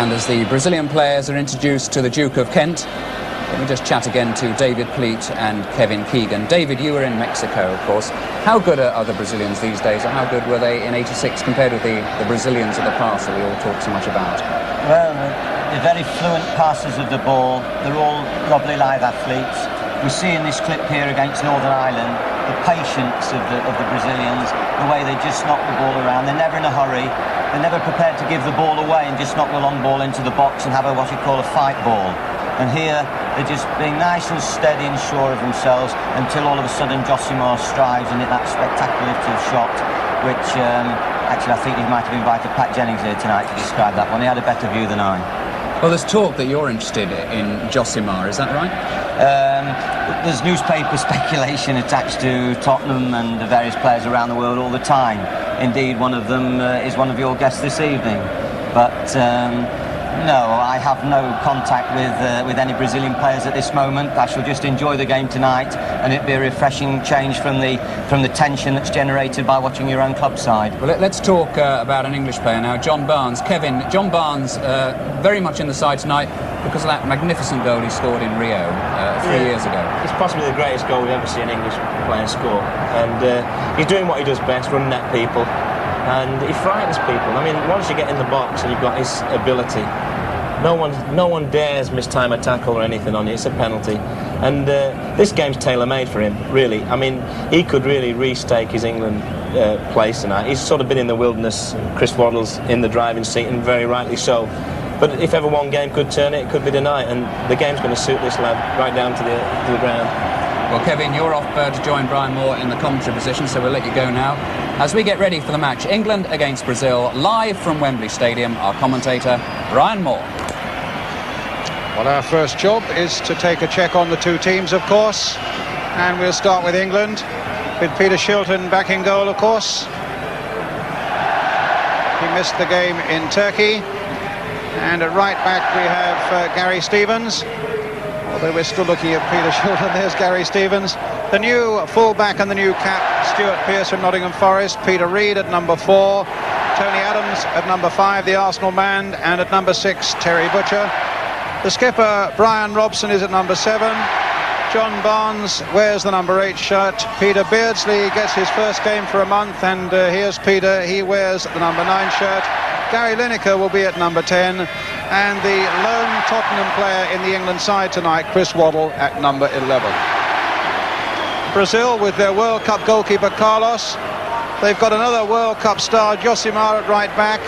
And as the Brazilian players are introduced to the Duke of Kent, let me just chat again to David Pleat and Kevin Keegan. David, you were in Mexico, of course. How good are the Brazilians these days, or how good were they in '86 compared with the Brazilians of the past that we all talk so much about? Well, they're very fluent passers of the ball. They're all lovely live athletes. We see in this clip here against Northern Ireland the patience of the Brazilians, the way they just knock the ball around. They're never in a hurry. They're never prepared to give the ball away and just knock the long ball into the box and have what you call a fight ball. And here they're just being nice and steady and sure of themselves until all of a sudden Josimar strives and hit that spectacular shot, which actually I think he might have invited Pat Jennings here tonight to describe that one. He had a better view than I. Well, there's talk that you're interested in Josimar, is that right? There's newspaper speculation attached to Tottenham and the various players around the world all the time. Indeed, one of them is one of your guests this evening. But no, I have no contact with any Brazilian players at this moment. I shall just enjoy the game tonight, and it'll be a refreshing change from the tension that's generated by watching your own club side. Well, let's talk about an English player now, John Barnes. Kevin, John Barnes very much in the side tonight because of that magnificent goal he scored in Rio 3 years ago. It's possibly the greatest goal we've ever seen an English player score, and he's doing what he does best, running at people, and he frightens people. I mean, once you get in the box and you've got his ability, no one dares mistime a tackle or anything on you. It's a penalty, and this game's tailor-made for him, really. I mean, he could really restake his England place tonight. He's sort of been in the wilderness. Chris Waddle's in the driving seat, and very rightly so. But if ever one game could turn it, it could be tonight, and the game's going to suit this lad right down to the ground. Well, Kevin, you're off to join Brian Moore in the commentary position, so we'll let you go now. As we get ready for the match, England against Brazil, live from Wembley Stadium, our commentator, Brian Moore. Well, our first job is to take a check on the two teams, of course, and we'll start with England, with Peter Shilton back in goal, of course. He missed the game in Turkey. And at right back we have Gary Stevens, although we're still looking at Peter Shilton. There's Gary Stevens. The new full-back and the new cap, Stuart Pearce from Nottingham Forest, Peter Reid at number 4, Tony Adams at number 5, the Arsenal man, and at number 6, Terry Butcher. The skipper, Brian Robson, is at number 7. John Barnes wears the number 8 shirt. Peter Beardsley gets his first game for a month, and here's Peter. He wears the number 9 shirt. Gary Lineker will be at number 10, and the lone Tottenham player in the England side tonight, Chris Waddle, at number 11. Brazil with their World Cup goalkeeper Carlos. They've got another World Cup star, Josimar, at right back.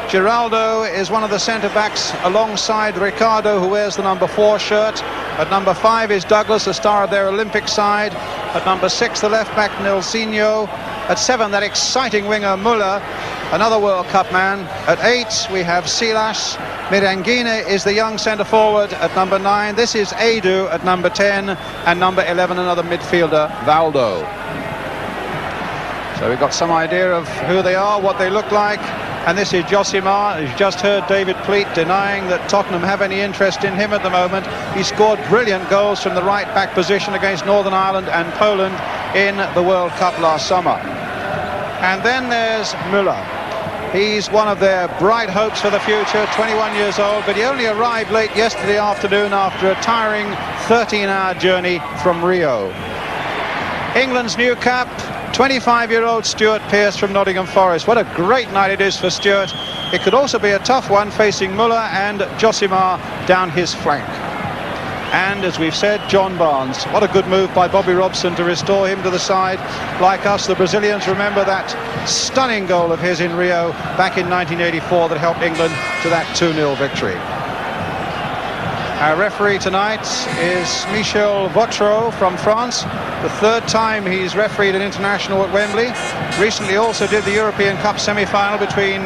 Geraldo is one of the centre-backs alongside Ricardo, who wears the number 4 shirt. At number 5 is Douglas, the star of their Olympic side. At number 6, the left-back Nilsinho. At 7, that exciting winger Muller, another World Cup man. At 8, we have Silas. Mirangine is the young centre-forward at number 9. This is Edu at number 10. And number 11, another midfielder, Valdo. So we've got some idea of who they are, what they look like. And this is Josimar. You've just heard David Pleat denying that Tottenham have any interest in him at the moment. He scored brilliant goals from the right-back position against Northern Ireland and Poland in the World Cup last summer. And then there's Müller. He's one of their bright hopes for the future, 21 years old, but he only arrived late yesterday afternoon after a tiring 13-hour journey from Rio. England's new cap, 25-year-old Stuart Pearce from Nottingham Forest. What a great night it is for Stuart. It could also be a tough one facing Müller and Josimar down his flank. And as we've said, John Barnes. What a good move by Bobby Robson to restore him to the side. Like us, the Brazilians remember that stunning goal of his in Rio back in 1984 that helped England to that 2-0 victory. Our referee tonight is Michel Vautreau from France. The third time he's refereed an international at Wembley. Recently also did the European Cup semi-final between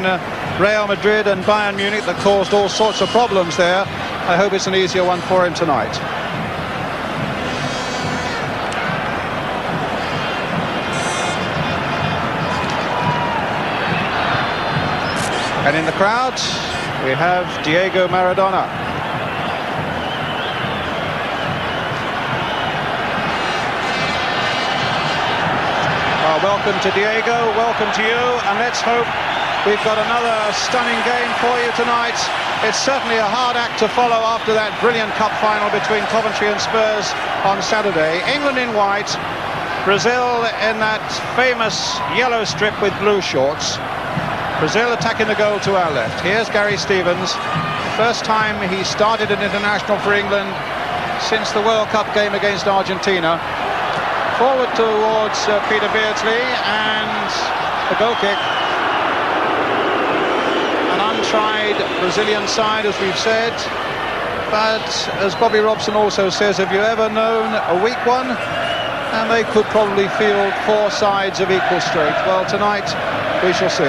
Real Madrid and Bayern Munich that caused all sorts of problems there. I hope it's an easier one for him tonight. And in the crowd, we have Diego Maradona. Welcome to Diego, welcome to you, and let's hope we've got another stunning game for you tonight. It's certainly a hard act to follow after that brilliant cup final between Coventry and Spurs on Saturday. England in white, Brazil in that famous yellow strip with blue shorts. Brazil attacking the goal to our left. Here's Gary Stevens. First time he started an international for England since the World Cup game against Argentina. Forward towards Peter Beardsley, and a goal kick. An untried Brazilian side, as we've said, but as Bobby Robson also says, have you ever known a weak one? And they could probably field 4 sides of equal strength. Well, tonight we shall see.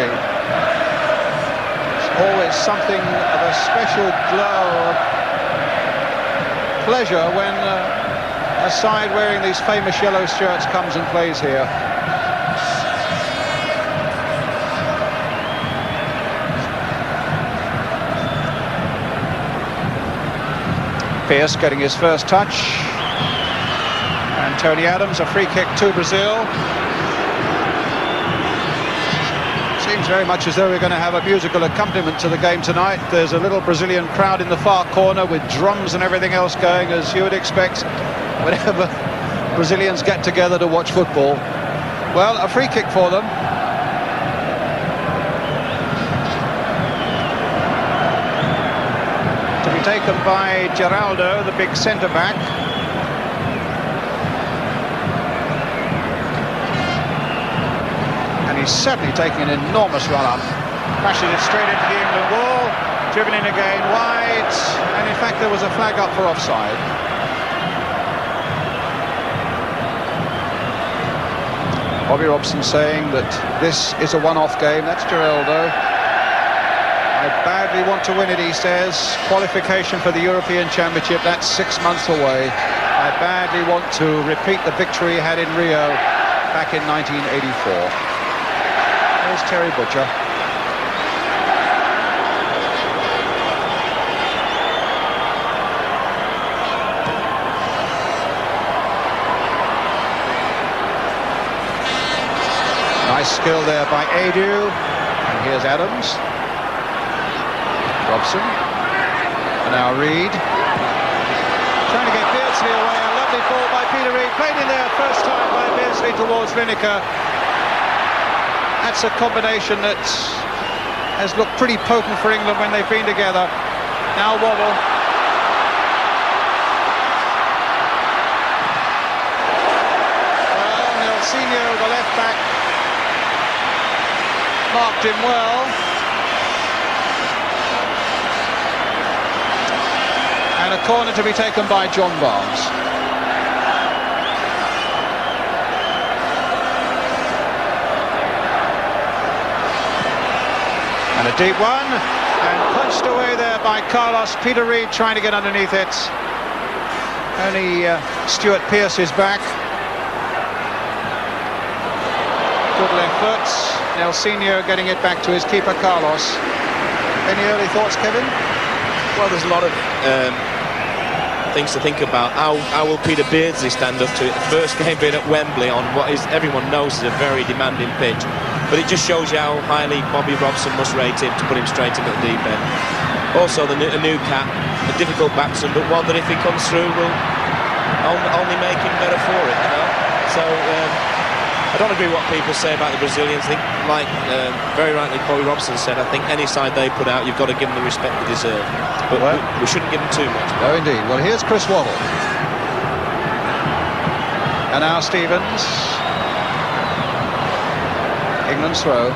It's always something of a special glow of pleasure when a side wearing these famous yellow shirts comes and plays here. Pearce getting his first touch, and Tony Adams, a free kick to Brazil. Seems very much as though we're going to have a musical accompaniment to the game tonight. There's a little Brazilian crowd in the far corner with drums and everything else going, as you would expect whenever Brazilians get together to watch football. Well, a free kick for them. To be taken by Geraldo, the big centre-back. And he's certainly taking an enormous run-up. Crashing it straight into the England wall. Driven in again wide. And in fact, there was a flag up for offside. Bobby Robson saying that this is a one-off game. That's Geraldo. I badly want to win it, he says. Qualification for the European Championship, that's 6 months away. I badly want to repeat the victory he had in Rio back in 1984. There's Terry Butcher. Nice skill there by Adu. And here's Adams. Robson. And now Reid. Trying to get Beardsley away. A lovely ball by Peter Reid. Played in there first time by Beardsley towards Lineker. That's a combination that has looked pretty potent for England when they've been together. Now Waddle. Well, Nelsinho, the left back, marked him well. And a corner to be taken by John Barnes. And a deep one, and punched away there by Carlos. Peter Reid trying to get underneath it. Only Stuart Pearce is back. Good left foot. Nelsinho getting it back to his keeper, Carlos. Any early thoughts, Kevin? Well, there's a lot of things to think about. How will Peter Beardsley stand up to it? The first game being at Wembley on what is everyone knows is a very demanding pitch, but it just shows you how highly Bobby Robson must rate him to put him straight into the deep end. Also, a new cap, a difficult batsman, but one that if he comes through will only make him better for it. You know, so. I don't agree with what people say about the Brazilians. I think, like very rightly Bobby Robson said, I think any side they put out, you've got to give them the respect they deserve. But well, we shouldn't give them too much. No, indeed. Well, here's Chris Waddle. And now Stevens. England's throw.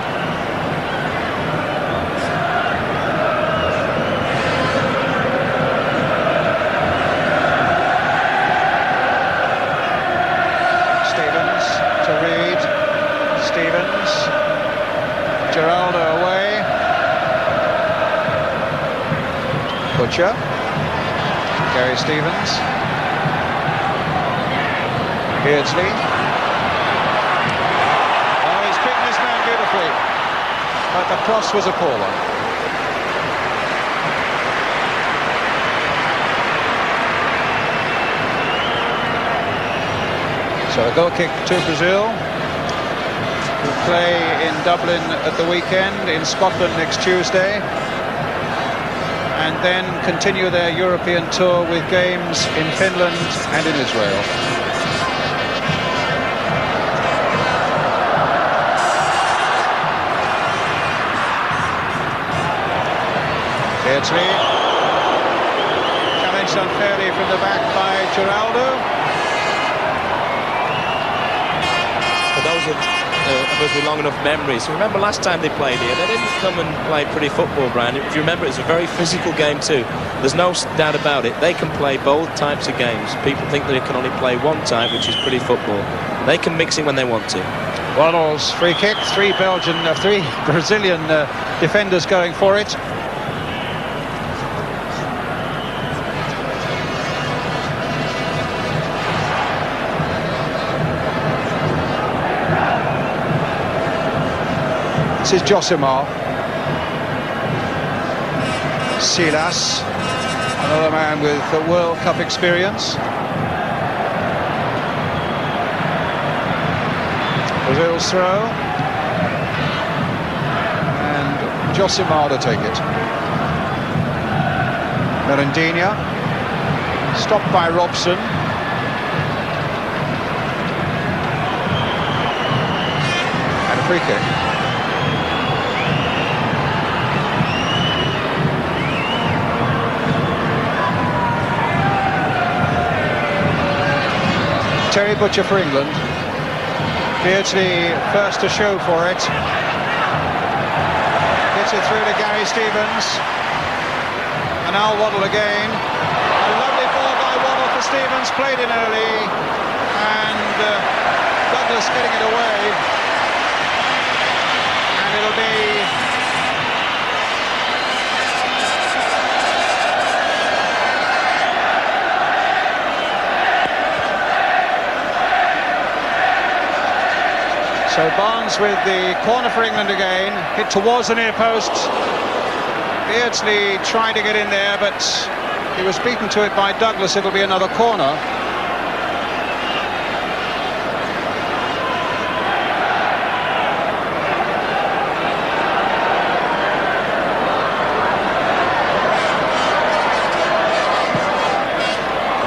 Geraldo away. Butcher. Gary Stevens. Beardsley. Oh, he's picked this man beautifully. But the cross was a poor one. So a goal kick to Brazil. Play in Dublin at the weekend, in Scotland next Tuesday, and then continue their European tour with games in Finland and in Israel. Beardsley challenged unfairly from the back by Geraldo. For those with long enough memories. Remember last time they played here, they didn't come and play pretty football, Brian. If you remember, it's a very physical game too. There's no doubt about it. They can play both types of games. People think that they can only play one type, which is pretty football. They can mix it when they want to. Waddle's free kick, three Brazilian defenders going for it. This is Josimar. Silas, another man with World Cup experience. Brazil's throw. And Josimar to take it. Merendinha. Stopped by Robson. And a free kick. Terry Butcher for England. Beardsley first to show for it. Gets it through to Gary Stevens. And now Waddle again. A lovely ball by Waddle for Stevens, played in early. And Douglas getting it away. And it'll be... So Barnes with the corner for England again, hit towards the near post. Beardsley trying to get in there, but he was beaten to it by Douglas. It'll be another corner.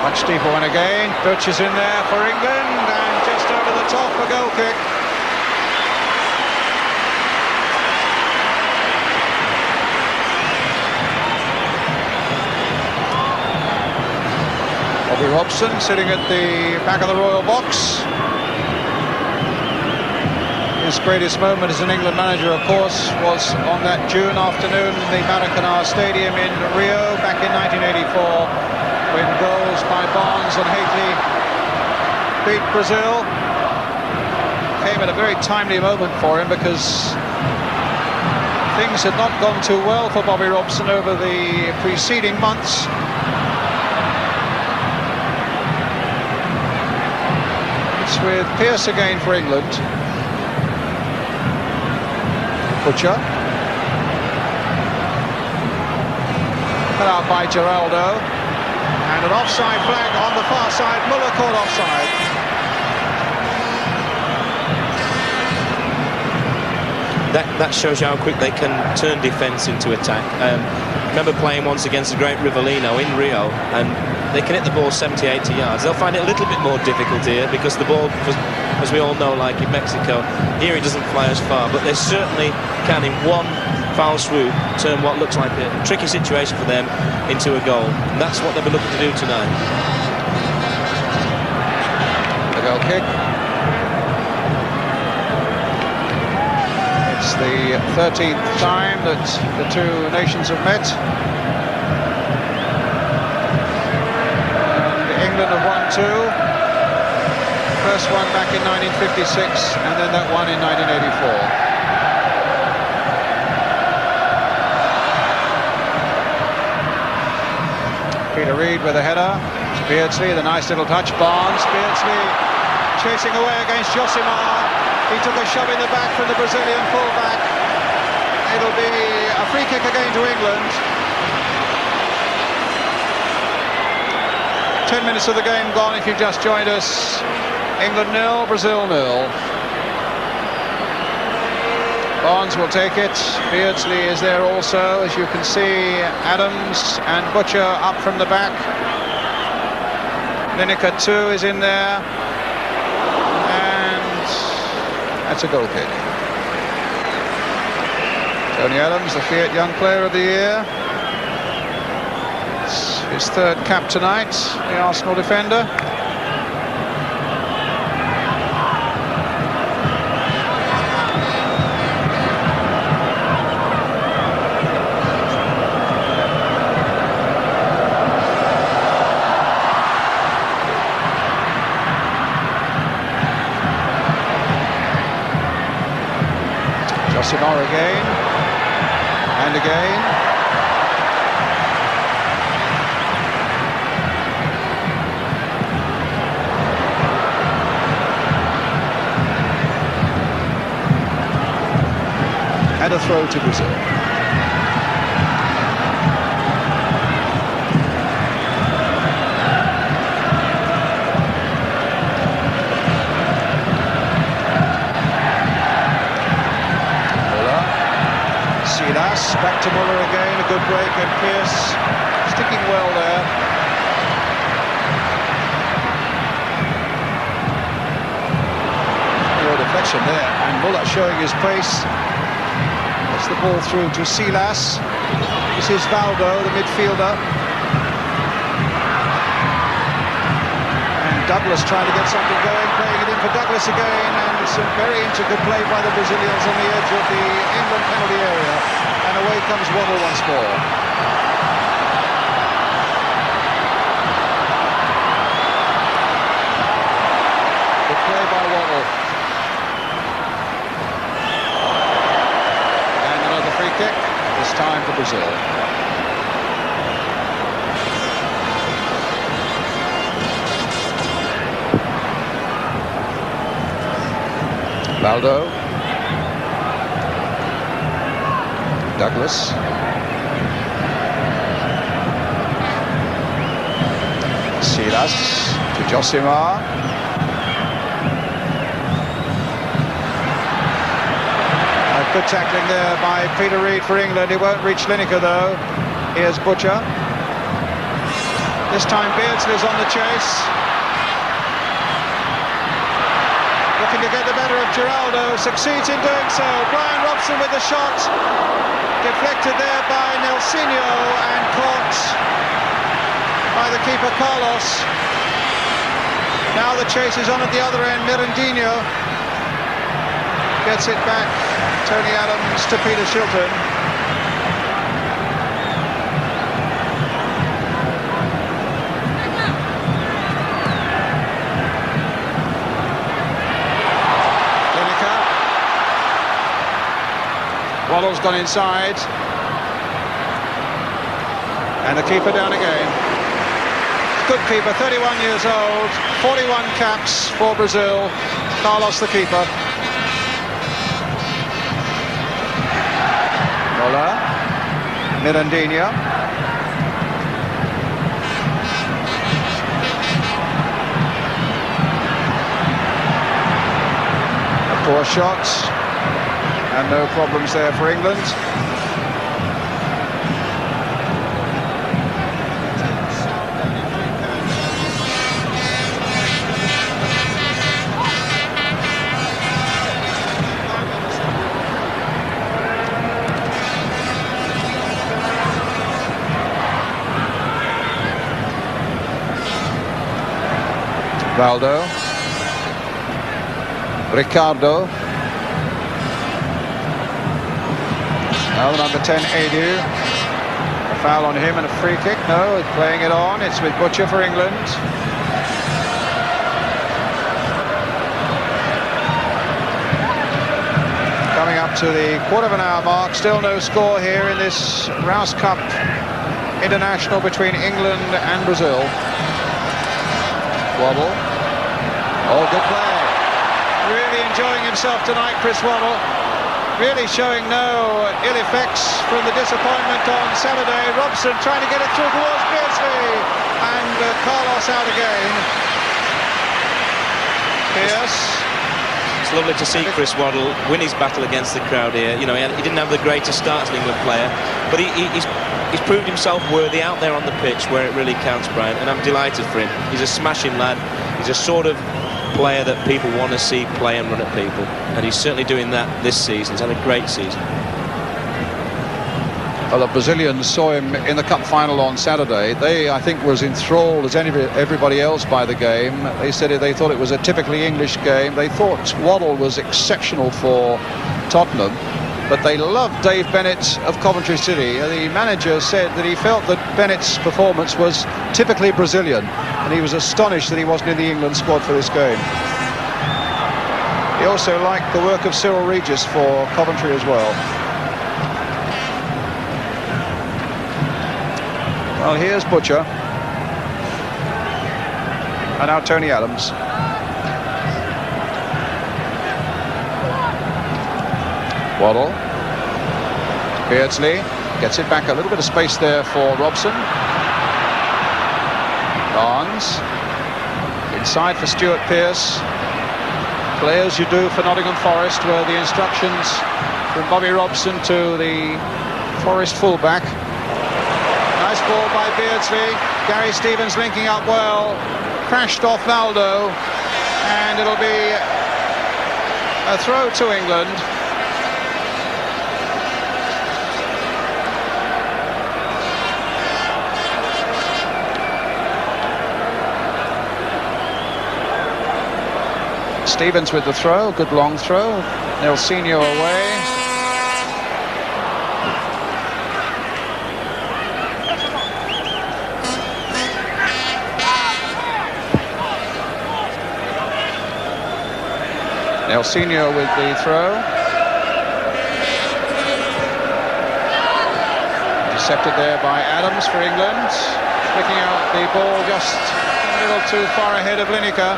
Much deeper one again. Butcher's in there for England, and just over the top, a goal kick. Bobby Robson sitting at the back of the Royal Box. His greatest moment as an England manager, of course, was on that June afternoon in the Maracanã Stadium in Rio back in 1984, when goals by Barnes and Hateley beat Brazil. Came at a very timely moment for him because things had not gone too well for Bobby Robson over the preceding months. With Pearce again for England. Butcher. Cut out by Geraldo. And an offside flag on the far side. Muller caught offside. That shows you how quick they can turn defence into attack. Remember playing once against the great Rivellino in Rio, and they can hit the ball 70, 80 yards. They'll find it a little bit more difficult here because the ball, as we all know, like in Mexico, here it doesn't fly as far, but they certainly can, in one foul swoop, turn what looks like a tricky situation for them into a goal. And that's what they'll be looking to do tonight. The goal kick. It's the 13th time that the two nations have met. And England have won two. First one back in 1956 and then that one in 1984. Peter Reid with a header. Beardsley, the nice little touch. Barnes, Beardsley chasing away against Josimar. He took a shove in the back from the Brazilian fullback. It'll be a free kick again to England. 10 minutes of the game gone if you've just joined us. England 0, Brazil 0. Barnes will take it. Beardsley is there also, as you can see. Adams and Butcher up from the back. Lineker too is in there. And that's a goal kick. Tony Adams, the Fiat Young Player of the Year. It's his third cap tonight, the Arsenal defender. Josimar again, and again. And a throw to Brazil. Back to Muller again, a good break, and Pearce sticking well there. Good deflection there, and Muller showing his pace. Gets the ball through to Silas. This is Valdo, the midfielder. And Douglas trying to get something going, playing it in for Douglas again, and some very intricate play by the Brazilians on the edge of the England penalty area. And away comes Waddle once more. Good play by Waddle. And another free kick, this time for Brazil. Valdo. Douglas. Silas to Josimar. Good tackling there by Peter Reid for England. He won't reach Lineker though. Here's Butcher. This time Beardsley's on the chase. Looking to get the better of Geraldo. Succeeds in doing so. Brian Robson with the shot. Deflected there by Nelsinho and caught by the keeper Carlos. Now the chase is on at the other end. Mirandinho gets it back. Tony Adams to Peter Shilton. Waddle's gone inside. And the keeper down again. Good keeper, 31 years old, 41 caps for Brazil. Carlos the keeper. Muller, Mirandinha. A poor shot, and no problems there for England. Valdo, Ricardo, now the number 10, Edu, a foul on him and a free kick. No, he's playing it on. It's with Butcher for England. Coming up to the quarter of an hour mark, still no score here in this Rous Cup international between England and Brazil. Waddle. Oh, good play. Really enjoying himself tonight, Chris Waddle. Really showing no ill effects from the disappointment on Saturday. Robson trying to get it through towards Beardsley. And Carlos out again. Pierce. It's lovely to see Chris Waddle win his battle against the crowd here. You know, he didn't have the greatest start as an England player, but he's proved himself worthy out there on the pitch where it really counts, Brian, and I'm delighted for him. He's a smashing lad. He's a sort of player that people want to see play and run at people, and he's certainly doing that this season. He's had a great season. Well, the Brazilians saw him in the cup final on Saturday. They, I think, was enthralled as everybody else by the game. They said they thought it was a typically English game. They thought Waddle was exceptional for Tottenham, but they loved Dave Bennett of Coventry City. The manager said that he felt that Bennett's performance was typically Brazilian, and he was astonished that he wasn't in the England squad for this game. He also liked the work of Cyril Regis for Coventry as well. Well, here's Butcher. And now Tony Adams. Waddle. Beardsley gets it back. A little bit of space there for Robson. Barnes. Inside for Stuart Pearce. Play as you do for Nottingham Forest, were the instructions from Bobby Robson to the Forest fullback. Nice ball by Beardsley. Gary Stevens linking up well. Crashed off Valdo. And it'll be a throw to England. Stevens with the throw. Good long throw. Nelsinho away. Nelsinho with the throw. Intercepted there by Adams for England. Flicking out the ball just a little too far ahead of Lineker.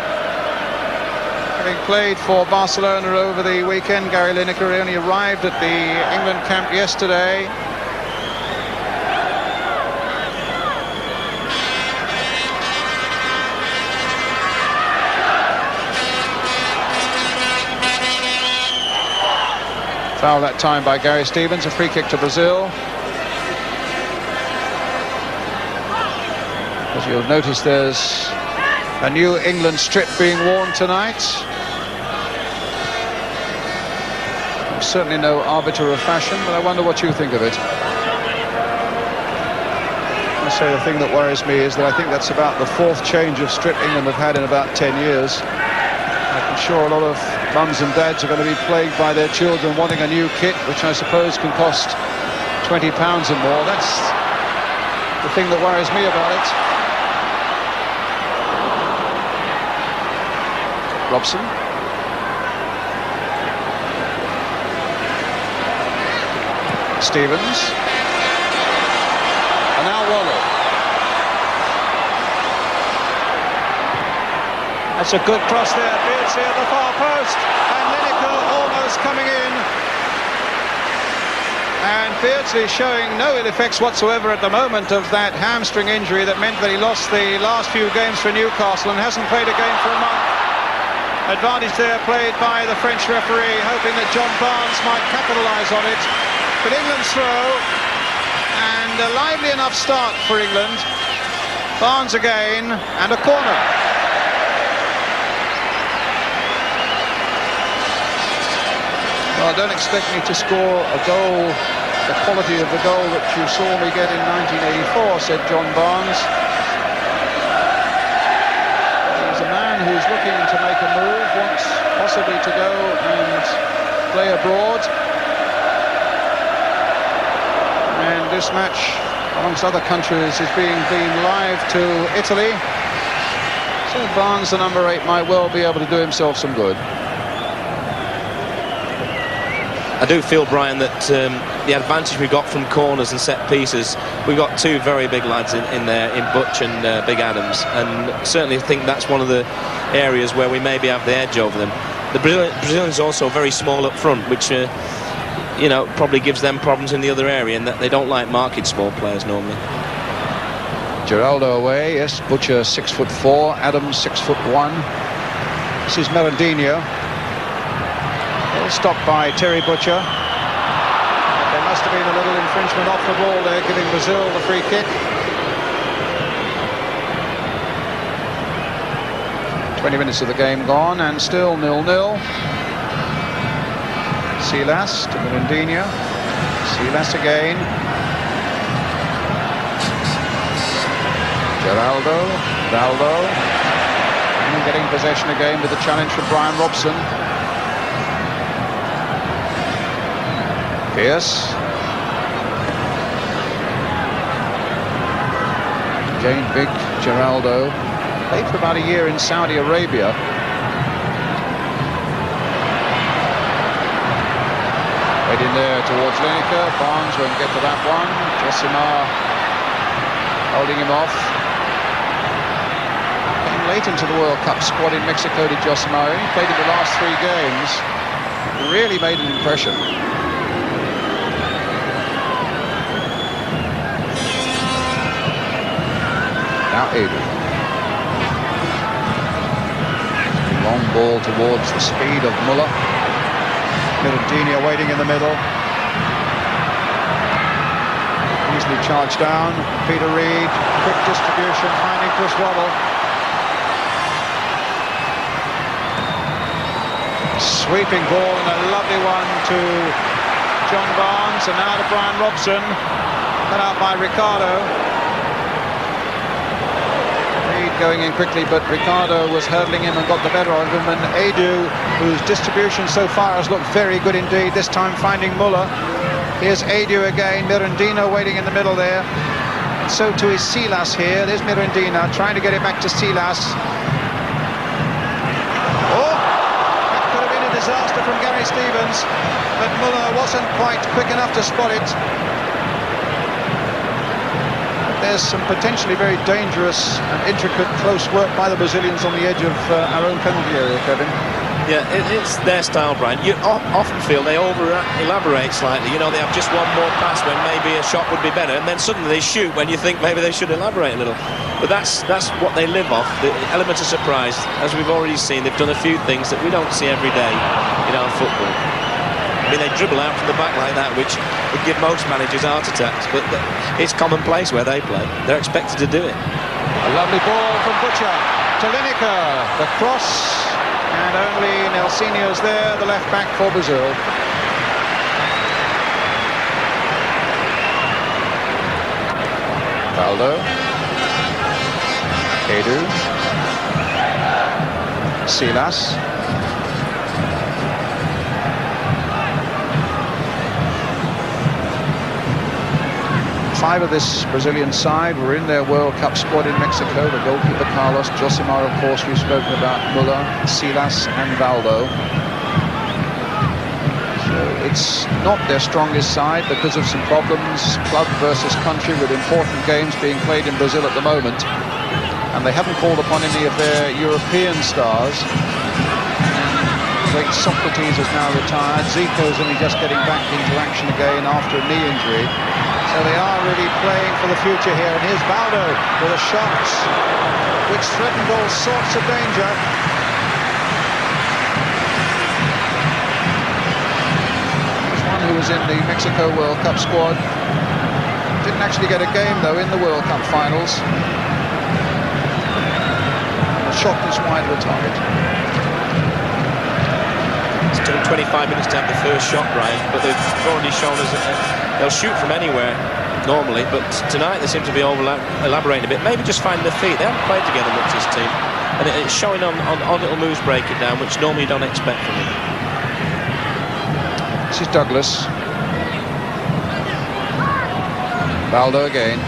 Having played for Barcelona over the weekend, Gary Lineker only arrived at the England camp yesterday. Foul that time by Gary Stevens, a free kick to Brazil. As you'll notice, there's a new England strip being worn tonight. I'm certainly no arbiter of fashion, but I wonder what you think of it. I say the thing that worries me is that I think that's about the fourth change of strip England have had in about 10 years. I'm sure a lot of mums and dads are going to be plagued by their children wanting a new kit, which I suppose can cost £20 and more. That's the thing that worries me about it. Robson. Stevens. And now Waddle. That's a good cross there. Beardsley at the far post. And Lineker almost coming in. And Beardsley showing no ill effects whatsoever at the moment of that hamstring injury that meant that he lost the last few games for Newcastle and hasn't played a game for a month. Advantage there played by the French referee, hoping that John Barnes might capitalise on it. But England's throw, and a lively enough start for England. Barnes again, and a corner. Well, don't expect me to score a goal, the quality of the goal that you saw me get in 1984, said John Barnes. He's a man who's looking to make a move, wants possibly to go and play abroad. And this match, amongst other countries, is being beamed live to Italy. So Barnes, the number 8, might well be able to do himself some good. I do feel, Brian, that the advantage we got from corners and set pieces, we've got two very big lads in there, in Butch and Big Adams, and certainly think that's one of the areas where we maybe have the edge over them. The Brazilians are also very small up front, which you know, probably gives them problems in the other area, in that they don't like marking small players normally. Geraldo away, yes. Butcher 6'4", Adams 6'1". This is Merendinho. Stopped by Terry Butcher. There must have been a little infringement off the ball there, giving Brazil the free kick. 20 minutes of the game gone, and still 0-0. Silas to Merendinho. Silas again. Geraldo, Valdo. And getting possession again with the challenge from Brian Robson. Pierce. Again, big Geraldo. Played for about a year in Saudi Arabia. Right in there towards Lineker. Barnes won't get to that one. Josimar holding him off. Came late into the World Cup squad in Mexico to Josimar. He played in the last 3 games. Really made an impression. Now Edu. Long ball towards the speed of Muller. Merendinho waiting in the middle. Easily charged down. Peter Reid, quick distribution, finding Chris Waddle. Sweeping ball and a lovely one to John Barnes, and now to Brian Robson. Cut out by Ricardo. Going in quickly, but Ricardo was hurdling him and got the better of him, and Edu, whose distribution so far has looked very good indeed, this time finding Muller. Here's Edu again, Merendinho waiting in the middle there, and so too is Silas here. There's Merendinho trying to get it back to Silas. Oh, that could have been a disaster from Gary Stevens, but Muller wasn't quite quick enough to spot it. There's some potentially very dangerous and intricate close work by the Brazilians on the edge of our own penalty area, Kevin. Yeah, it's their style, Brian. You often feel they over-elaborate slightly. You know, they have just one more pass when maybe a shot would be better, and then suddenly they shoot when you think maybe they should elaborate a little. But that's what they live off, the element of surprise. As we've already seen, they've done a few things that we don't see every day in our football. I mean, they dribble out from the back like that, which would give most managers heart attacks, but it's commonplace where they play. They're expected to do it. A lovely ball from Butcher to Lineker. The cross, and only Nelsinho's there, the left back for Brazil. Valdo. Edu. Silas. 5 of this Brazilian side were in their World Cup squad in Mexico. The goalkeeper Carlos, Josimar, of course, we've spoken about, Muller, Silas and Valdo. So it's not their strongest side because of some problems, club versus country, with important games being played in Brazil at the moment. And they haven't called upon any of their European stars. great Socrates is now retired. Zico's only just getting back into action again after a knee injury. So they are really playing for the future here. And here's Baldo with a shot which threatened all sorts of danger. There's one who was in the Mexico World Cup squad. Didn't actually get a game, though, in the World Cup finals. The shot is wide of the target. Still 25 minutes to have the first shot, Brian, but they've already shown us that they'll shoot from anywhere normally, but tonight they seem to be elaborating a bit, maybe just finding their feet. They haven't played together much, this team, and it's showing on odd little moves breaking down, which normally you don't expect from them. This is Douglas. Baldo again.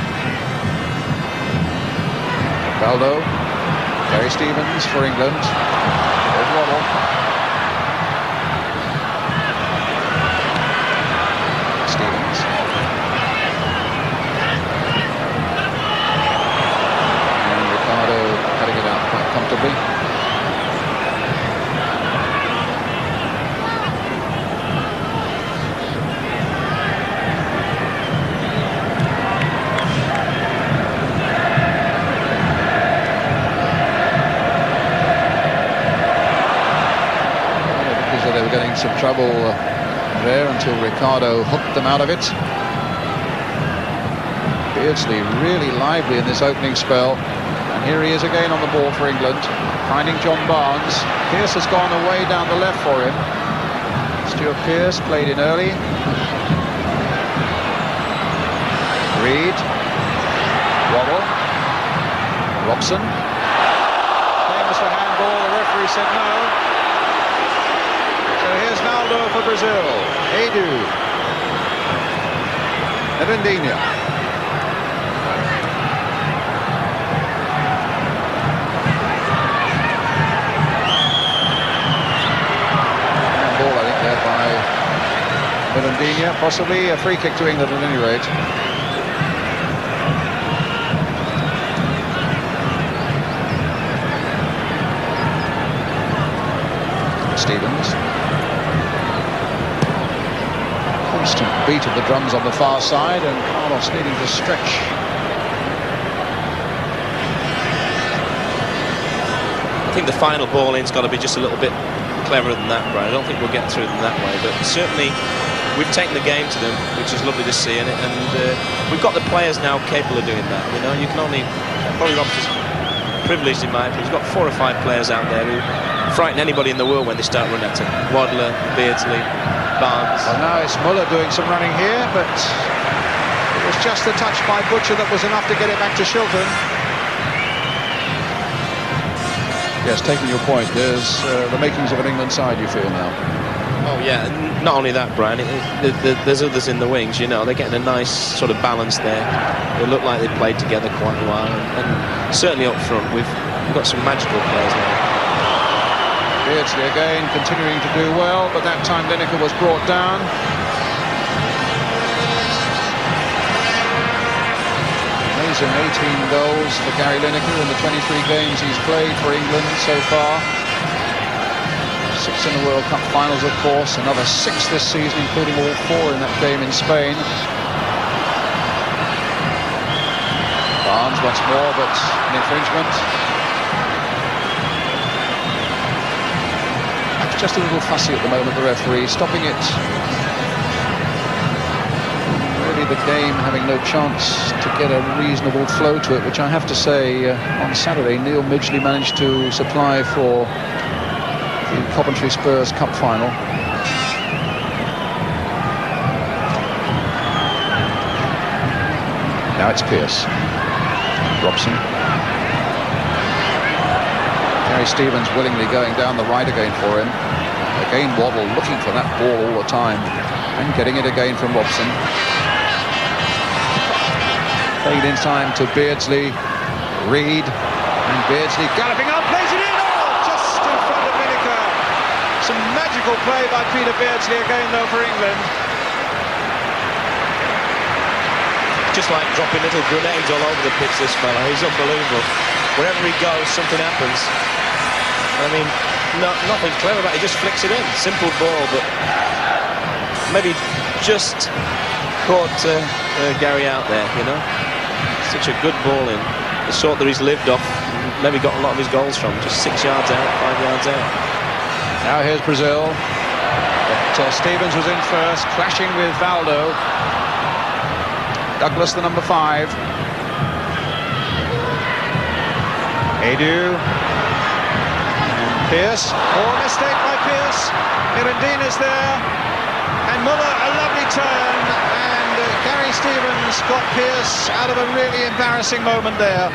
Baldo. Gary Stevens for England. There's Waddle. Stevens. And Ricardo cutting it out quite comfortably. They were getting some trouble there until Ricardo hooked them out of it. Beardsley really lively in this opening spell, and here he is again on the ball for England, finding John Barnes. Pearce has gone away down the left for him. Stuart Pearce played in early. Reed. Waddle. Robson. Famous for handball, the referee said no. So here's Naldo for Brazil. Edu. Erendinha. Ball, I think, there by Erendinha. Possibly a free kick to England at any rate. Stevens. Constant beat of the drums on the far side, and Carlos needing to stretch. I think the final ball in's got to be just a little bit cleverer than that, Brian. I don't think we'll get through them that way, but certainly we've taken the game to them, which is lovely to see, and we've got the players now capable of doing that. You know, you can only probably Rob's privileged in my opinion. He's got 4 or 5 players out there who frighten anybody in the world when they start running at him. Waddler, Beardsley, Barnes. Well, now it's Muller doing some running here, but it was just the touch by Butcher that was enough to get it back to Shilton. Yes, taking your point, there's the makings of an England side, you feel now. Oh yeah, not only that, Brian, there's others in the wings, you know, they're getting a nice sort of balance there. They look like they've played together quite a while, and certainly up front we've got some magical players now. Beardsley again continuing to do well, but that time Lineker was brought down. Amazing 18 goals for Gary Lineker in the 23 games he's played for England so far. 6 in the World Cup finals, of course, another 6 this season, including all 4 in that game in Spain. Barnes once more, but an infringement. Just a little fussy at the moment, the referee, stopping it. Really the game having no chance to get a reasonable flow to it, which I have to say, on Saturday, Neil Midgley managed to supply for the Coventry Spurs Cup final. Now it's Pearce. Robson. Gary Stevens willingly going down the right again for him. Again Waddle looking for that ball all the time and getting it again from Robson. Played in time to Beardsley. Reed, and Beardsley galloping up, plays it in, just in front of Lineker. Some magical play by Peter Beardsley again though for England. Just like dropping little grenades all over the pitch, this fella. He's unbelievable. Wherever he goes, something happens. I mean, nothing clever about it. He just flicks it in. Simple ball, but maybe just caught Gary out there, you know. Such a good ball in. The sort that he's lived off, maybe got a lot of his goals from. Just 6 yards out, 5 yards out. Now here's Brazil. But, Stevens was in first, clashing with Valdo. Douglas, the number 5. Edu. And Pearce. Oh, mistake by Pearce. Mirandina's there. And Muller, a lovely turn. And Gary Stevens got Pearce out of a really embarrassing moment there.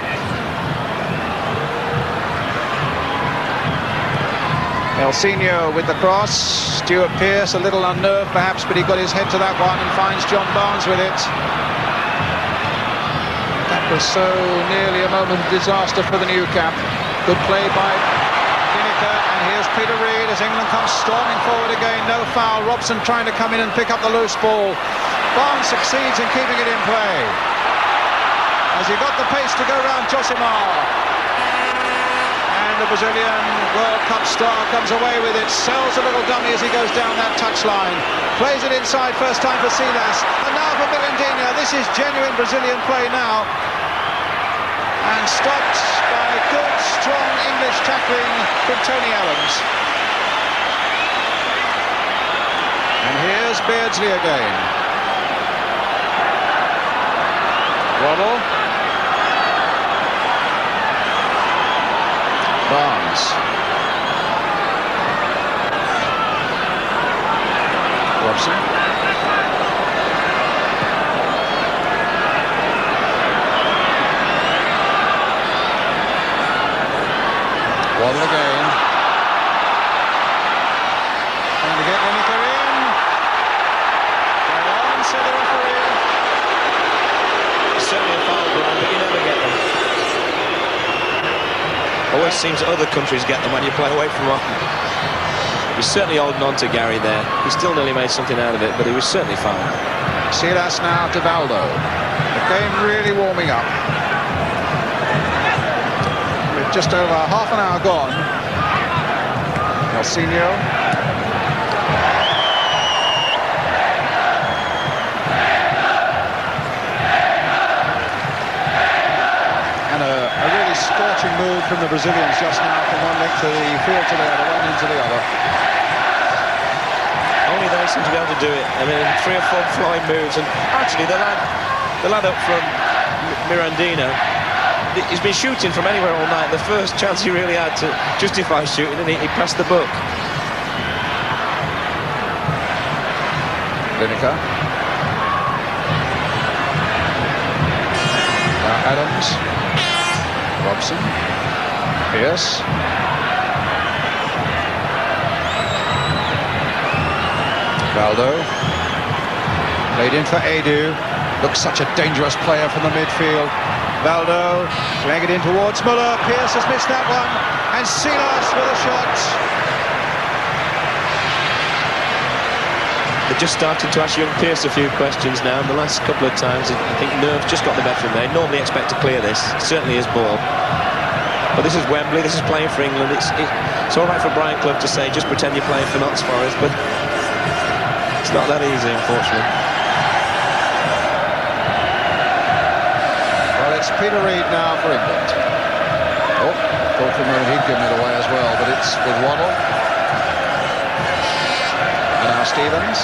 Elsinho with the cross. Stuart Pearce a little unnerved perhaps, but he got his head to that one and finds John Barnes with it. That was so nearly a moment of disaster for the new cap. Good play by Lineker, and here's Peter Reid as England comes storming forward again. No foul. Robson trying to come in and pick up the loose ball. Barnes succeeds in keeping it in play. Has he got the pace to go round Josimar? The Brazilian World Cup star comes away with it, sells a little dummy as he goes down that touchline, plays it inside, first time for Silas, and now for Mirandinha. This is genuine Brazilian play now, and stopped by good, strong English tackling from Tony Adams. And here's Beardsley again. Waddle. Barnes. Robson. Waddle again. Trying to get Lineker in. Go on, said the referee. It's certainly a foul, Brian, but you never get them. Always seems other countries get them when you play away from home. He's certainly holding on to Gary there. He still nearly made something out of it, but he was certainly fouled. Silas now to Valdo. The game really warming up. With just over half an hour gone. Elsinho. Scorching move from the Brazilians just now from one length of the field to the other, one into the other. Only they seem to be able to do it. I mean, 3 or 4 flying moves, and actually the lad up from Mirandinha, he's been shooting from anywhere all night. The first chance he really had to justify shooting, and he passed the book. Lineker. Now Adams. Robson, Pearce, Valdo, played in for Edu, looks such a dangerous player from the midfield. Valdo, playing it in towards Muller, Pearce has missed that one, and Silas with a shot. They're just starting to ask young Pearce a few questions now. In the last couple of times, I think nerves just got the better of him. They normally expect to clear this. It certainly is ball. But this is Wembley. This is playing for England. It's all right for Brian Clough to say, just pretend you're playing for Notts Forest, but it's not that easy, unfortunately. Well, it's Peter Reid now for England. Oh, thought for a moment he'd given it away as well, but it's with Waddle. And now Stevens.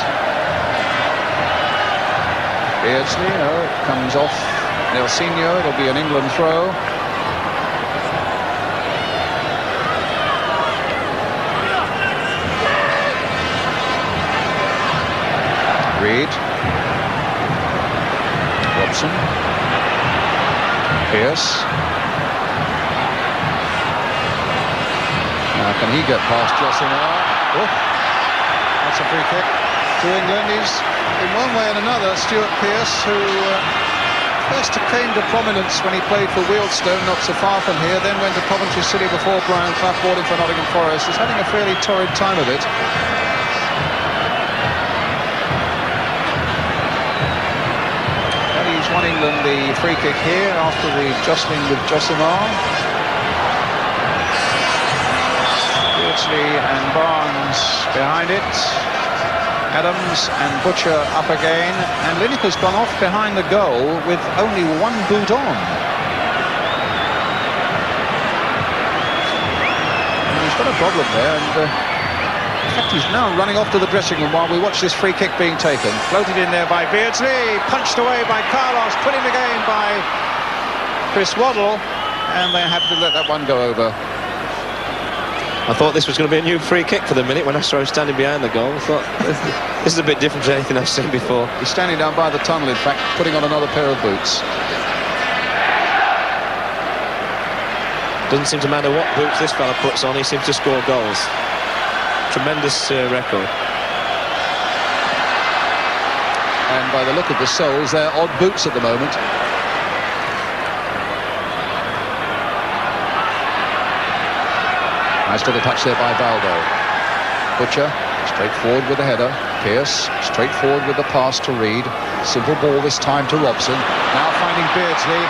Beardsley, no, it comes off Elsinho. It'll be an England throw. Reid. Robson. Pearce. Now can he get past Josimar? Oh, that's a free kick to England. He's in one way and another Stuart Pearce, who first came to prominence when he played for Wealdstone, not so far from here, then went to Coventry City before Brian Clough bought him for Nottingham Forest. He's having a fairly torrid time of it. Won England the free kick here after the jostling with Josimar. Beardsley and Barnes behind it. Adams and Butcher up again, and Lineker's gone off behind the goal with only one boot on. And he's got a problem there, and in fact he's now running off to the dressing room while we watch this free kick being taken. Floated in there by Beardsley, punched away by Carlos, put in the game by Chris Waddle, and they had to let that one go over. I thought this was going to be a new free kick for the minute when I saw him standing behind the goal. I thought, this is a bit different to anything I've seen before. He's standing down by the tunnel, in fact, putting on another pair of boots. Doesn't seem to matter what boots this fella puts on, he seems to score goals. Tremendous record. And by the look of the soles, they're odd boots at the moment. Nice little touch there by Baldo. Butcher, straight forward with the header. Pearce, straight forward with the pass to Reed. Simple ball this time to Robson. Now finding Beardsley.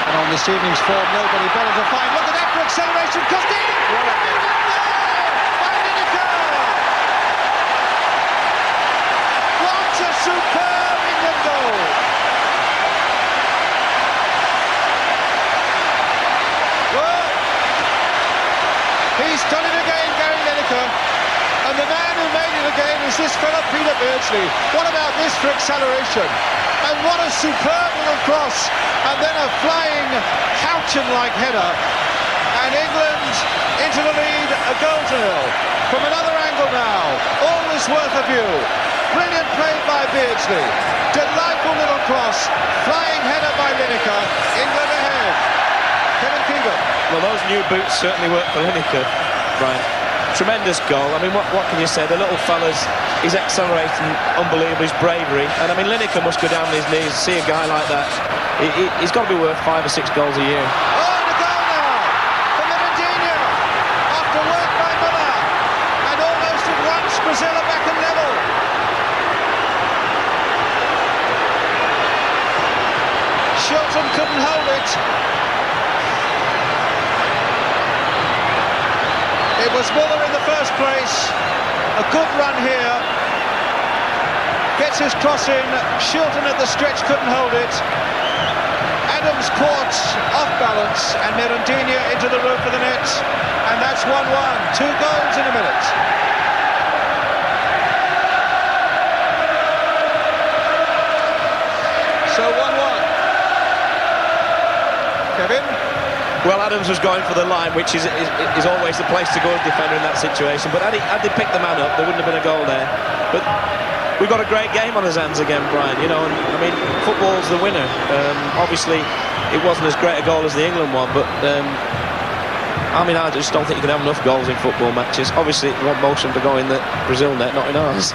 And on this evening's form, nobody better to find. Look at that for acceleration. Costino! What a goal by Lineker! What a superb England goal! Well, he's done it again, Gary Lineker. And the man who made it again is this fella, Peter Beardsley. What about this for acceleration? And what a superb little cross. And then a flying Houchin-like header. And England into the lead, a goal to nil. From another angle now, all is worth a view. Brilliant play by Beardsley. Delightful little cross. Flying header by Lineker. England ahead. Kevin Keegan. Well, those new boots certainly work for Lineker, Brian. Tremendous goal. I mean, what can you say? The little fella's, he's accelerating, unbelievable, his bravery. And I mean, Lineker must go down on his knees, see a guy like that. He's got to be worth 5 or 6 goals a year. Oh, the goal now for Medina. After work by Miller. And almost at once, Brazil are back at level. Shilton couldn't hold it. It was Muller in the first place. A good run here. Gets his cross in. Shilton at the stretch couldn't hold it. Adams caught off balance and Merendinha into the roof of the net. And that's 1-1. 2 goals in a minute. So 1-1. Kevin? Well, Adams was going for the line, which is always the place to go as defender in that situation. But had they picked the man up, there wouldn't have been a goal there. But we've got a great game on his hands again, Brian. You know, and, I mean, football's the winner. Obviously, it wasn't as great a goal as the England one, but I mean, I just don't think you can have enough goals in football matches. Obviously, you want most of them to go in the Brazil net, not in ours.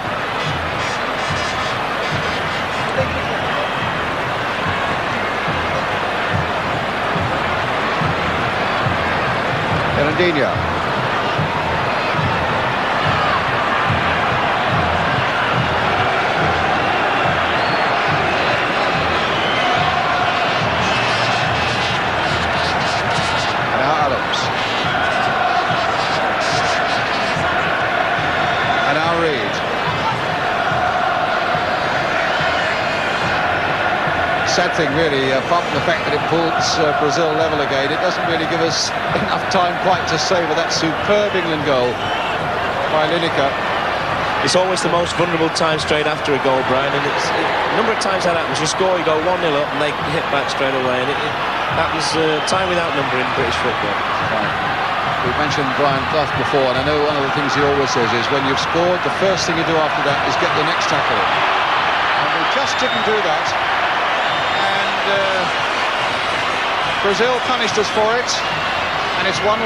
Merendinha. Now Adams. And now Reed. Sad thing really, apart from the fact that it puts Brazil level again, it doesn't really give us enough time quite to savour that superb England goal by Lineker. It's always the most vulnerable time straight after a goal, Brian, and a number of times that happens. You score, you go 1-0 up and they hit back straight away, and it happens time without number in British football. Right. We've mentioned Brian Clough before, and I know one of the things he always says is when you've scored, the first thing you do after that is get the next tackle in. And we just didn't do that. Brazil punished us for it, and it's 1-1. 19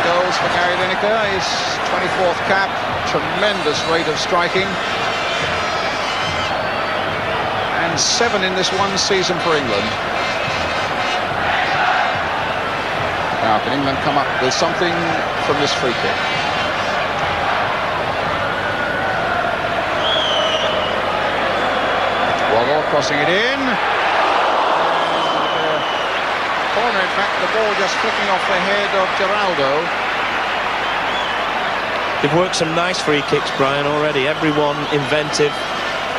goals for Gary Lineker, his 24th cap, tremendous rate of striking, and 7 in this one season for England. Now, can England come up with something from this free kick? Crossing it in. corner. In fact, the ball just flicking off the head of Geraldo. They've worked some nice free kicks, Brian, already. Everyone inventive,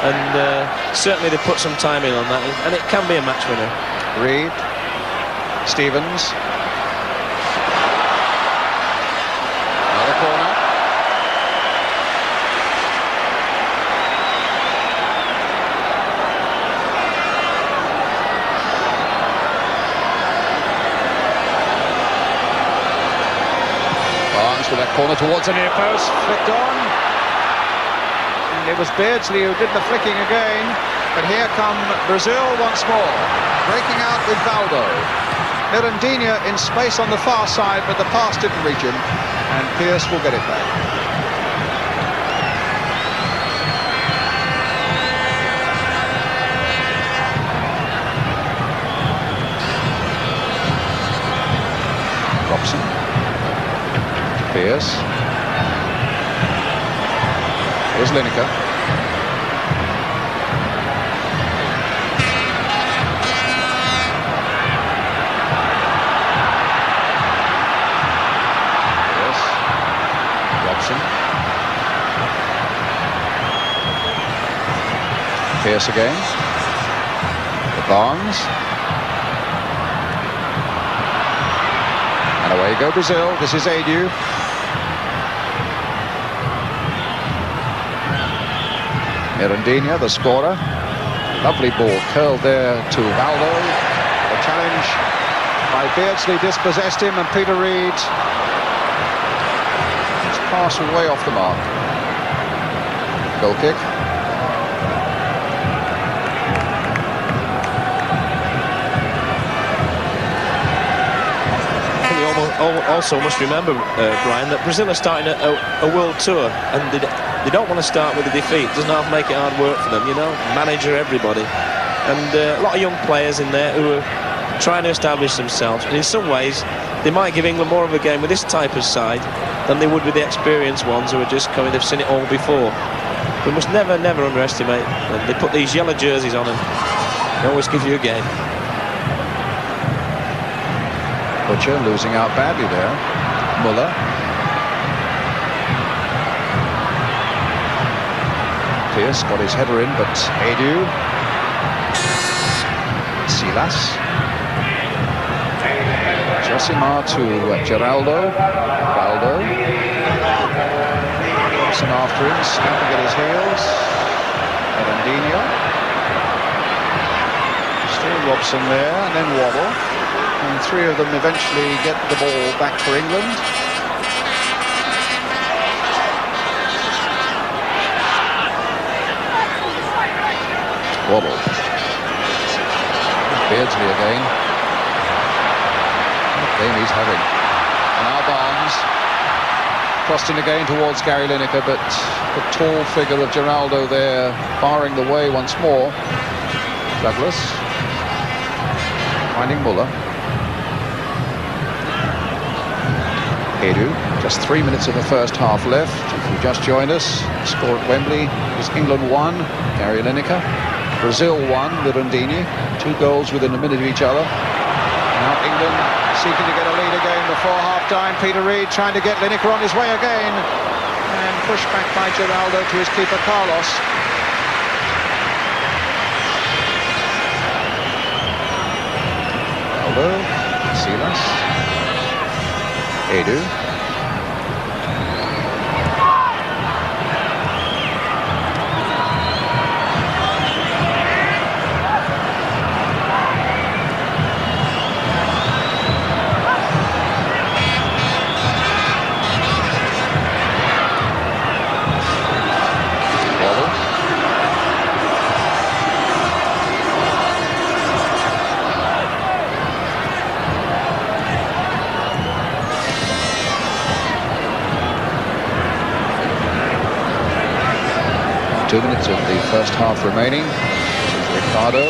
and certainly they put some time in on that, and it can be a match winner. Reed, Stevens. Another corner. Barnes with that corner towards the near post, flicked on. And it was Beardsley who did the flicking again. But here come Brazil once more, breaking out with Valdo. Mirandinha in space on the far side, but the pass didn't reach him, and Pearce will get it back. Robson. Pearce. Here's Lineker. Pearce again. The Barnes. And away go Brazil. This is Edu. Mirandinha, the scorer. Lovely ball curled there to Valdo. The challenge by Beardsley dispossessed him, and Peter Reid just passed way off the mark. Goal kick. Also must remember, Brian, that Brazil are starting a world tour, and they don't want to start with a defeat. It doesn't have to make it hard work for them, you know, manager, everybody. And a lot of young players in there who are trying to establish themselves, and in some ways they might give England more of a game with this type of side than they would with the experienced ones who are just coming, they've seen it all before. We must never underestimate them. They put these yellow jerseys on and they always give you a game. Butcher losing out badly there. Muller. Pearce got his header in, but Edu. Silas. Josimar to Geraldo. Valdo. Robson after him, snapping at his heels. Mirandinha. Still Robson there, and then Waddle. And three of them eventually get the ball back for England. Waddle. Beardsley again. What game he's having. And now Barnes. Crossed in again towards Gary Lineker, but the tall figure of Geraldo there barring the way once more. Douglas. Finding Muller. Edu, just 3 minutes of the first half left. If you just joined us, the score at Wembley is England 1, Gary Lineker. Brazil 1, Mirandinha. 2 goals within a minute of each other. Now England seeking to get a lead again before half-time. Peter Reid trying to get Lineker on his way again. And pushed back by Geraldo to his keeper, Carlos. Aldo, Silas. Edu. Waddle. 2 minutes of the first half remaining. This is Ricardo.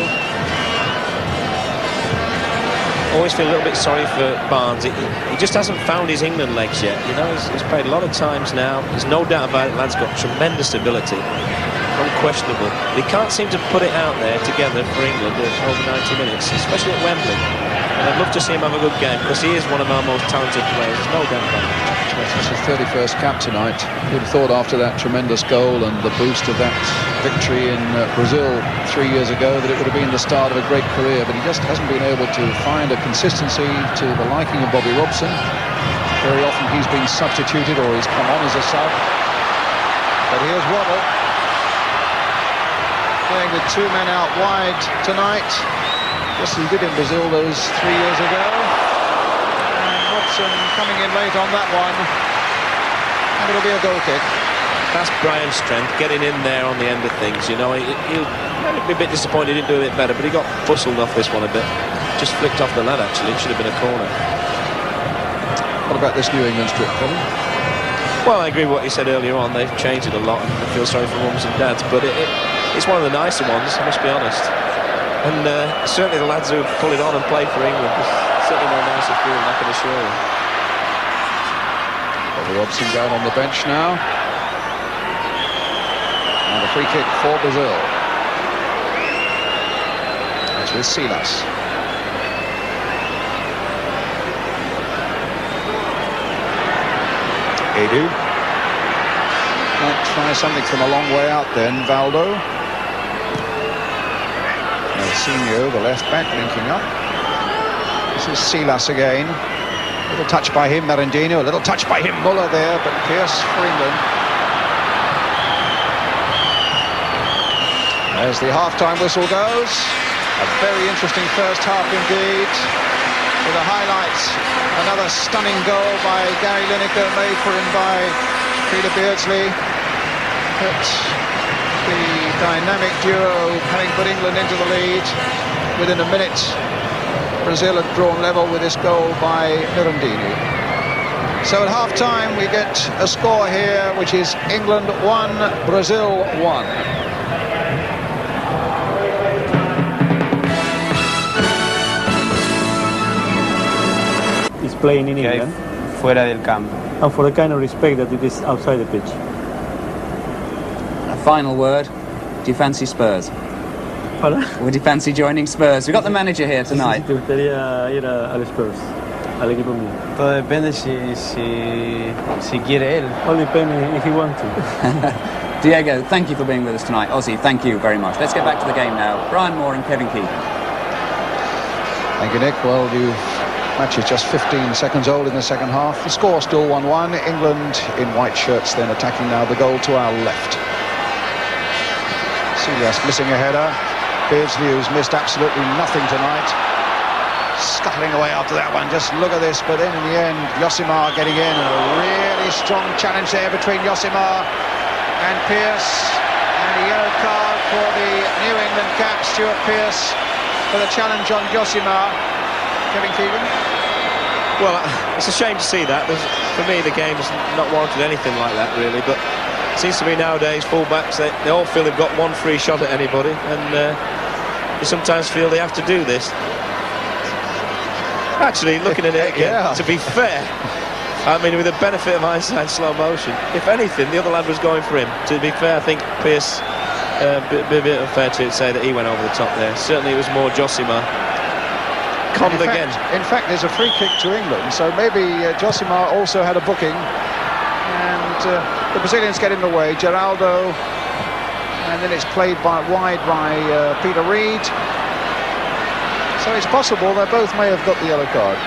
Always feel a little bit sorry for Barnes. He just hasn't found his England legs yet. You know, he's played a lot of times now. There's no doubt about it. Lad's got tremendous ability, unquestionable. But he can't seem to put it out there together for England over 90 minutes, especially at Wembley. And I'd love to see him have a good game, because he is one of our most talented players, no doubt about it. It's his 31st cap tonight. You'd have thought after that tremendous goal and the boost of that victory in Brazil 3 years ago that it would have been the start of a great career, but he just hasn't been able to find a consistency to the liking of Bobby Robson. Very often he's been substituted or he's come on as a sub. But here's Waddle, playing with 2 men out wide tonight, just as he did in Brazil those 3 years ago. And coming in late on that one, and it'll be a goal kick. That's Brian's strength, getting in there on the end of things. You know, he'll be a bit disappointed he didn't do a bit better, but he got bustled off this one a bit. Just flicked off the lad, actually. It should have been a corner. What about this New England strip, Colin? Well, I agree with what you said earlier on. They've changed it a lot, and I feel sorry for mums and dads, but it's one of the nicer ones, I must be honest. And certainly the lads who pull it on and play for England, certainly more nicer feeling, I can assure you. Bobby Robson down on the bench now. And a free kick for Brazil. It's with Silas. Edu. Might try something from a long way out then, Valdo. Nelsinho, the left back, linking up. This is Silas again. A little touch by him, Marindino. A little touch by him, Muller there, but Pearce for England. As the half-time whistle goes, a very interesting first half indeed. With the highlights, another stunning goal by Gary Lineker, made for him by Peter Beardsley. But the dynamic duo having put England into the lead within a minute. Brazil had drawn level with this goal by Mirandini. So at half-time we get a score here which is England 1, Brazil 1. Is playing in England. Fuera del campo. And for the kind of respect that it is outside the pitch. A final word. Do you fancy Spurs? Pardon? Would you fancy joining Spurs? We've got the manager here tonight. ¿Te gustaría ir al Spurs? Al equipo mío. Todo depende si quiere él. Only depends if he wants to. Diego, thank you for being with us tonight. Ozzy, thank you very much. Let's get back to the game now. Brian Moore and Kevin Keegan. Thank you, Nick. Well, the match is just 15 seconds old in the second half. The score still 1-1. England in white shirts then attacking now the goal to our left. Silas missing a header. Beardsley, who's missed absolutely nothing tonight, scuttling away after that one. Just look at this, but then in the end, Josimar getting in, and a really strong challenge there between Josimar and Pearce, and a yellow card for the New England cap, Stuart Pearce, for the challenge on Josimar. Kevin Keegan? Well, it's a shame to see that. For me, the game's not warranted anything like that, really, but it seems to me nowadays, full-backs, they all feel they've got one free shot at anybody, and you sometimes feel they have to do this. Actually, looking at it again, to be fair, I mean, with the benefit of hindsight, slow motion, if anything, the other lad was going for him. To be fair, I think Pearce, be a bit unfair to say that he went over the top there. Certainly it was more Josimar. Conned again. In fact, there's a free kick to England, so maybe Josimar also had a booking, and the Brazilians get in the way. Geraldo, and then it's played wide by Peter Reid. So it's possible they both may have got the yellow card.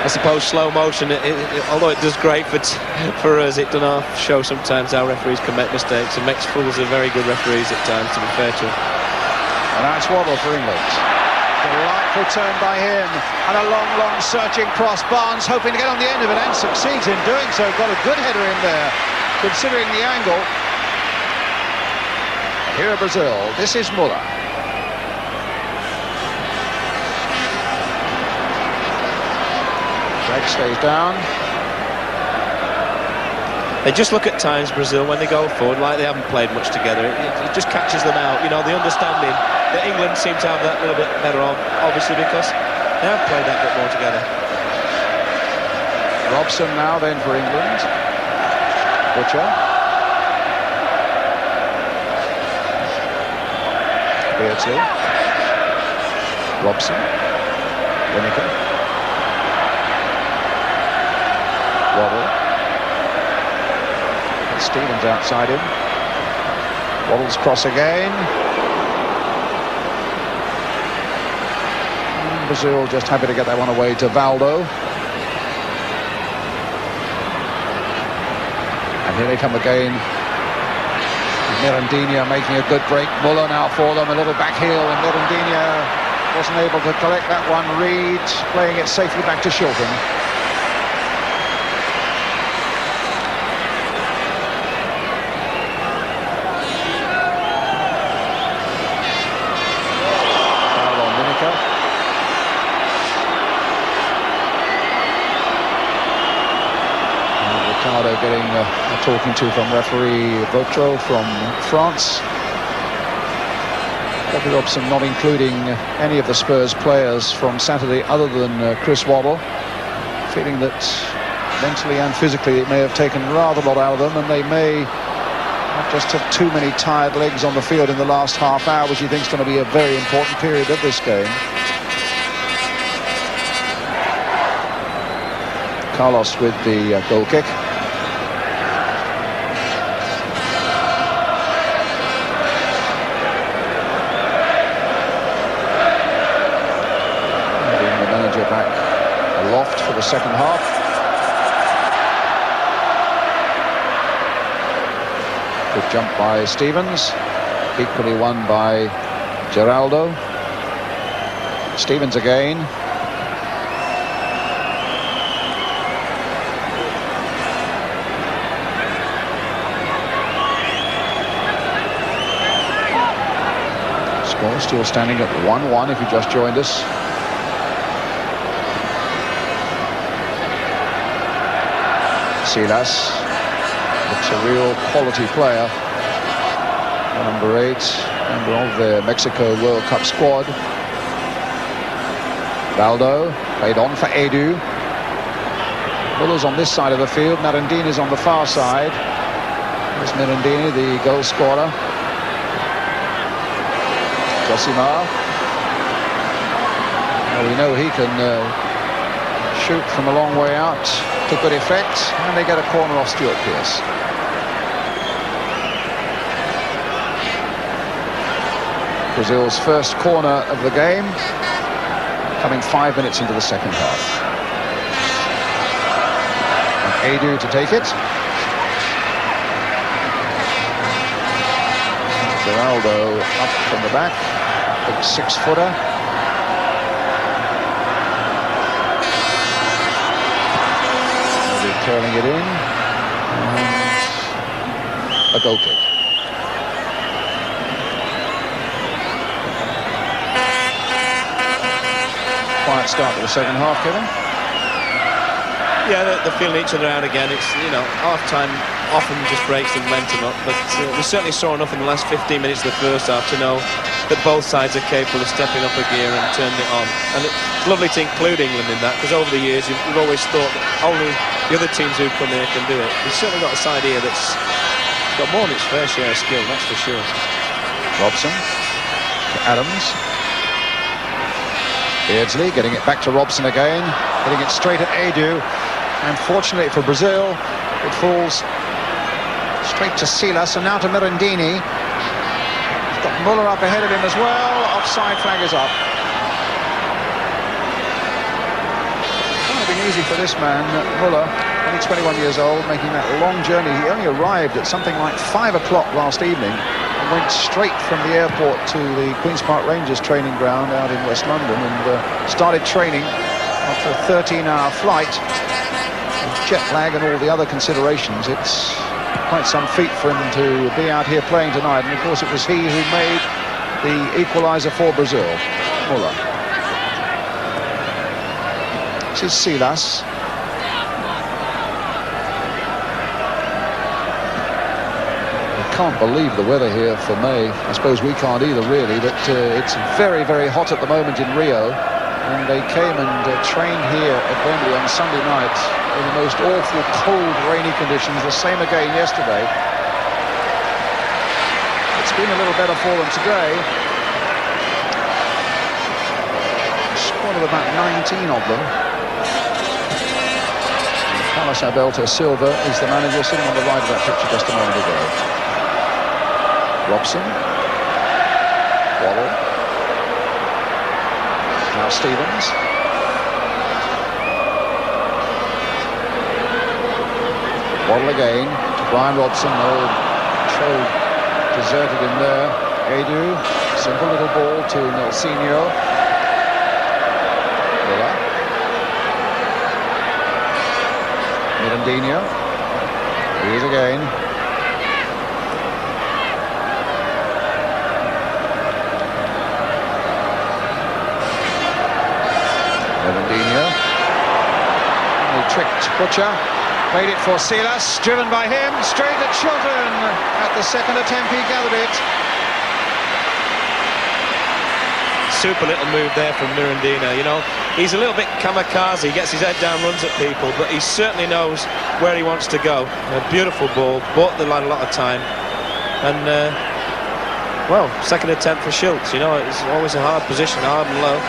I suppose slow motion, although it does great for us, it does show sometimes our referees can make mistakes, and makes fools of very good referees at times, to be fair to them. And that's Waddle for England. Delightful turn by him, and a long searching cross. Barnes hoping to get on the end of it and succeeds in doing so. Got a good header in there, considering the angle. Here are Brazil. This is Muller. Greg stays down. They just look at times, Brazil, when they go forward, like they haven't played much together. It just catches them out. You know, the understanding that England seem to have that little bit better on, obviously because they have played that bit more together. Robson now then for England. Butcher. Beardsley. Robson. Lineker. Waddle. Stevens outside him. Waddle's cross again. And Brazil just happy to get that one away to Valdo. And here they come again. Mirandinha making a good break. Muller now for them, a little back heel, and Mirandinha wasn't able to collect that one. Reed playing it safely back to Shilton. Foul on Lineker. And Ricardo getting a talking to from referee Vautreau from France. Bobby Robson not including any of the Spurs players from Saturday other than Chris Waddle, feeling that mentally and physically it may have taken rather a lot out of them, and they may not just have too many tired legs on the field in the last half hour, which he thinks is going to be a very important period of this game. Carlos with the goal kick. For the second half. Good jump by Stevens, equally won by Geraldo. Stevens again. Score still standing at 1-1 if you just joined us. Silas, looks a real quality player. Number 8, member of the Mexico World Cup squad. Valdo, played on for Edu. Muller's on this side of the field, Mirandini's on the far side. There's Mirandini, the goal scorer. Josimar. Well, we know he can shoot from a long way out to good effect, and they get a corner off Stuart Pearce. Brazil's first corner of the game, coming 5 minutes into the second half. And Edu to take it. Geraldo up from the back, big 6-footer. Curling it in, and a goal kick. Quiet start to the second half, Kevin. Yeah, they're feeling each other out again. It's, you know, half-time often just breaks the momentum up, but we certainly saw enough in the last 15 minutes of the first half to know that both sides are capable of stepping up a gear and turning it on. And it's lovely to include England in that, because over the years we've always thought that only the other teams who come here can do it. We've certainly got a side here that's got more than its fair share of skill, that's for sure. Robson to Adams. Beardsley getting it back to Robson again, getting it straight at Edu. And fortunately for Brazil, it falls straight to Silas, and now to Mirandini. He's got Muller up ahead of him as well. Offside flag is up. Easy for this man, Muller, only 21 years old, making that long journey. He only arrived at something like 5 o'clock last evening and went straight from the airport to the Queen's Park Rangers training ground out in West London, and started training after a 13-hour flight. With jet lag and all the other considerations, it's quite some feat for him to be out here playing tonight. And of course it was he who made the equaliser for Brazil, Muller. This is Silas. I can't believe the weather here for May. I suppose we can't either, really, but it's very, very hot at the moment in Rio. And they came and trained here at Wembley on Sunday night in the most awful, cold, rainy conditions. The same again yesterday. It's been a little better for them today. squad of about 19 of them. Carlos Alberto Silva is the manager, sitting on the right of that picture just a moment ago. Robson. Waddle. Now Stevens. Waddle again to Brian Robson. Old Cho deserted him there. Edu, simple little ball to Nelsinho. Miller. Mirandinho. He is again. Mirandinho. He tricked Butcher. Played it for Silas, driven by him, straight at Chilton. At the second attempt he gathered it. Super little move there from Mirandinho. You know, he's a little bit kamikaze. He gets his head down, runs at people, but he certainly knows where he wants to go. A beautiful ball, bought the line a lot of time. And, well, second attempt for Schultz. You know, it's always a hard position, hard and low.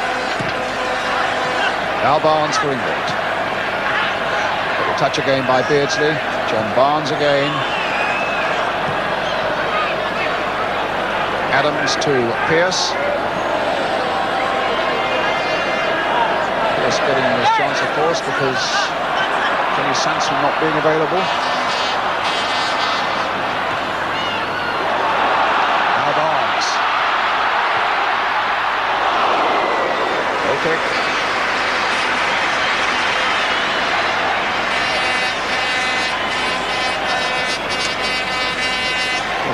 Now Barnes for England. Touch again by Beardsley. John Barnes again. Adams to Pearce. Pearce getting his chance, of course, because Kenny Sansom not being available. Now Barnes. Goal kick.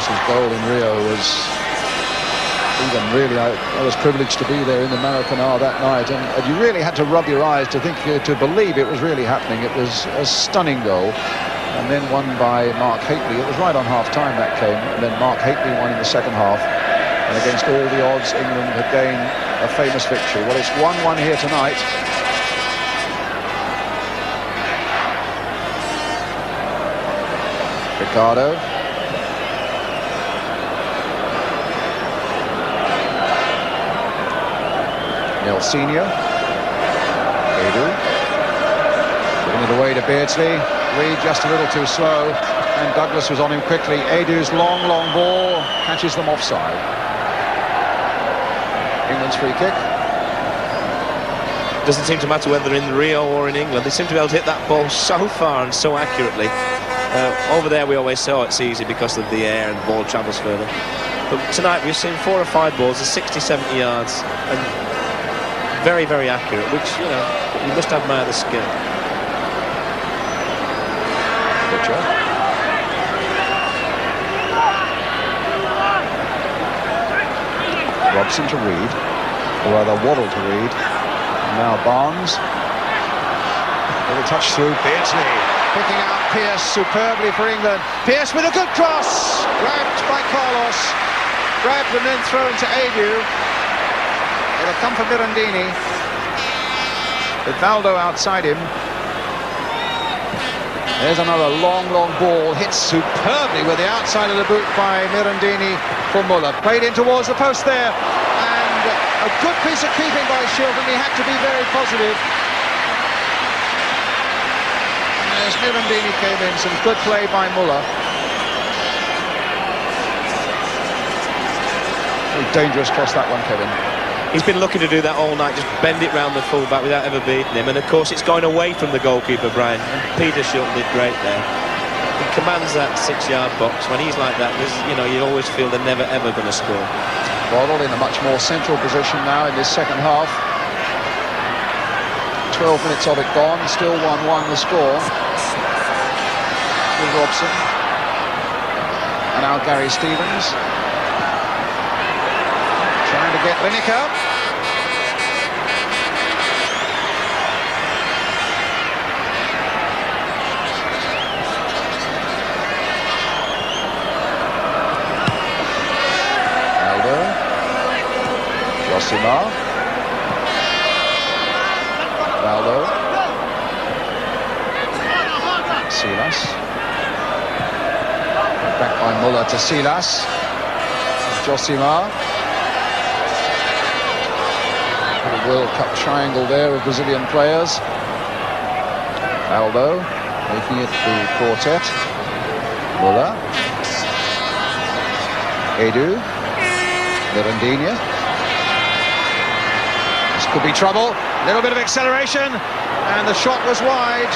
His goal in Rio was even really, I was privileged to be there in the Maracanã that night, and you really had to rub your eyes to think, to believe it was really happening. It was a stunning goal, and then won by Mark Hateley. It was right on half-time that came, and then Mark Hateley won in the second half, and against all the odds, England had gained a famous victory. Well, it's 1-1 here tonight. Ricardo. Nelsinho. Edu. Giving it away to Beardsley. Reed just a little too slow, and Douglas was on him quickly. Edu's long ball catches them offside. England's free kick. Doesn't seem to matter whether in Rio or in England. They seem to be able to hit that ball so far and so accurately. Over there we always say, oh, it's easy because of the air and the ball travels further. But tonight we've seen 4 or 5 balls of 60-70 yards. And very, very accurate, which, you know, you must admire the skill. Butcher. Robson to Reed, or rather Waddle to Reed. And now Barnes. Little touch through. Beardsley picking out Pearce superbly for England. Pearce with a good cross. Grabbed by Carlos. Grabbed and then thrown to Edu. It'll come for Mirandini. With Valdo outside him. There's another long ball. Hit superbly with the outside of the boot by Mirandini for Muller. Played in towards the post there. And a good piece of keeping by Chilton. He had to be very positive. And as Mirandini came in, some good play by Muller. Very dangerous cross that one, Kevin. He's been looking to do that all night, just bend it round the fullback without ever beating him. And of course it's going away from the goalkeeper, Brian. And Peter Shilton did great there. He commands that 6-yard box. When he's like that, you know, you always feel they're never ever going to score. Waddle in a much more central position now in this second half. 12 minutes of it gone, still 1-1 the score. With Robson. And now Gary Stevens. Trying to get Lineker. Aldo. Josimar. Valdo. Silas. Back by Muller to Silas. Josimar. World Cup triangle there of Brazilian players. Aldo making it the quartet. Muller. Edu. Mirandinha. This could be trouble. A little bit of acceleration, and the shot was wide.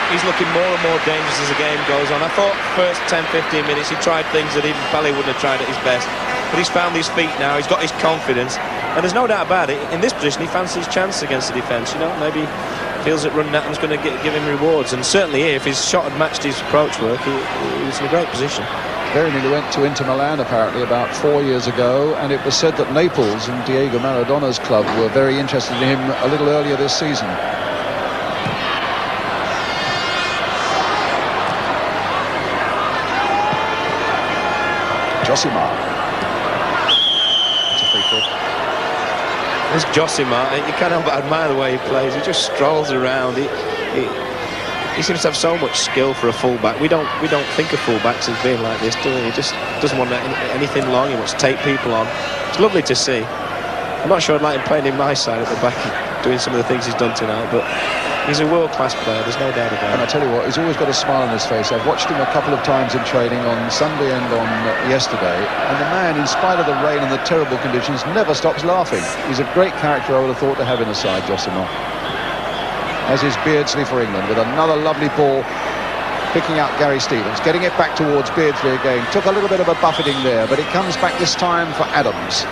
He's looking more and more dangerous as the game goes on. I thought first 10-15 minutes he tried things that even Pelé wouldn't have tried at his best. But he's found his feet now, he's got his confidence. And there's no doubt about it, in this position he fancies his chance against the defence, you know. Maybe feels that running at him's going to give him rewards. And certainly here, if his shot had matched his approach work, he was in a great position. Very nearly went to Inter Milan apparently about 4 years ago, and it was said that Naples and Diego Maradona's club were very interested in him a little earlier this season. Josimar. It's a free kick. This Josimar, you can't help but admire the way he plays. He just strolls around. He seems to have so much skill for a fullback. We don't think of fullbacks as being like this, do we? He just doesn't want anything long. He wants to take people on. It's lovely to see. I'm not sure I'd like him playing in my side at the back, doing some of the things he's done tonight, but he's a world-class player, there's no doubt about it. And I tell you what, he's always got a smile on his face. I've watched him a couple of times in training on Sunday and on yesterday, and the man, in spite of the rain and the terrible conditions, never stops laughing. He's a great character, I would have thought, to have in the side, Josimar. As is Beardsley for England, with another lovely ball, picking out Gary Stevens, getting it back towards Beardsley again. Took a little bit of a buffeting there, but it comes back this time for Adams.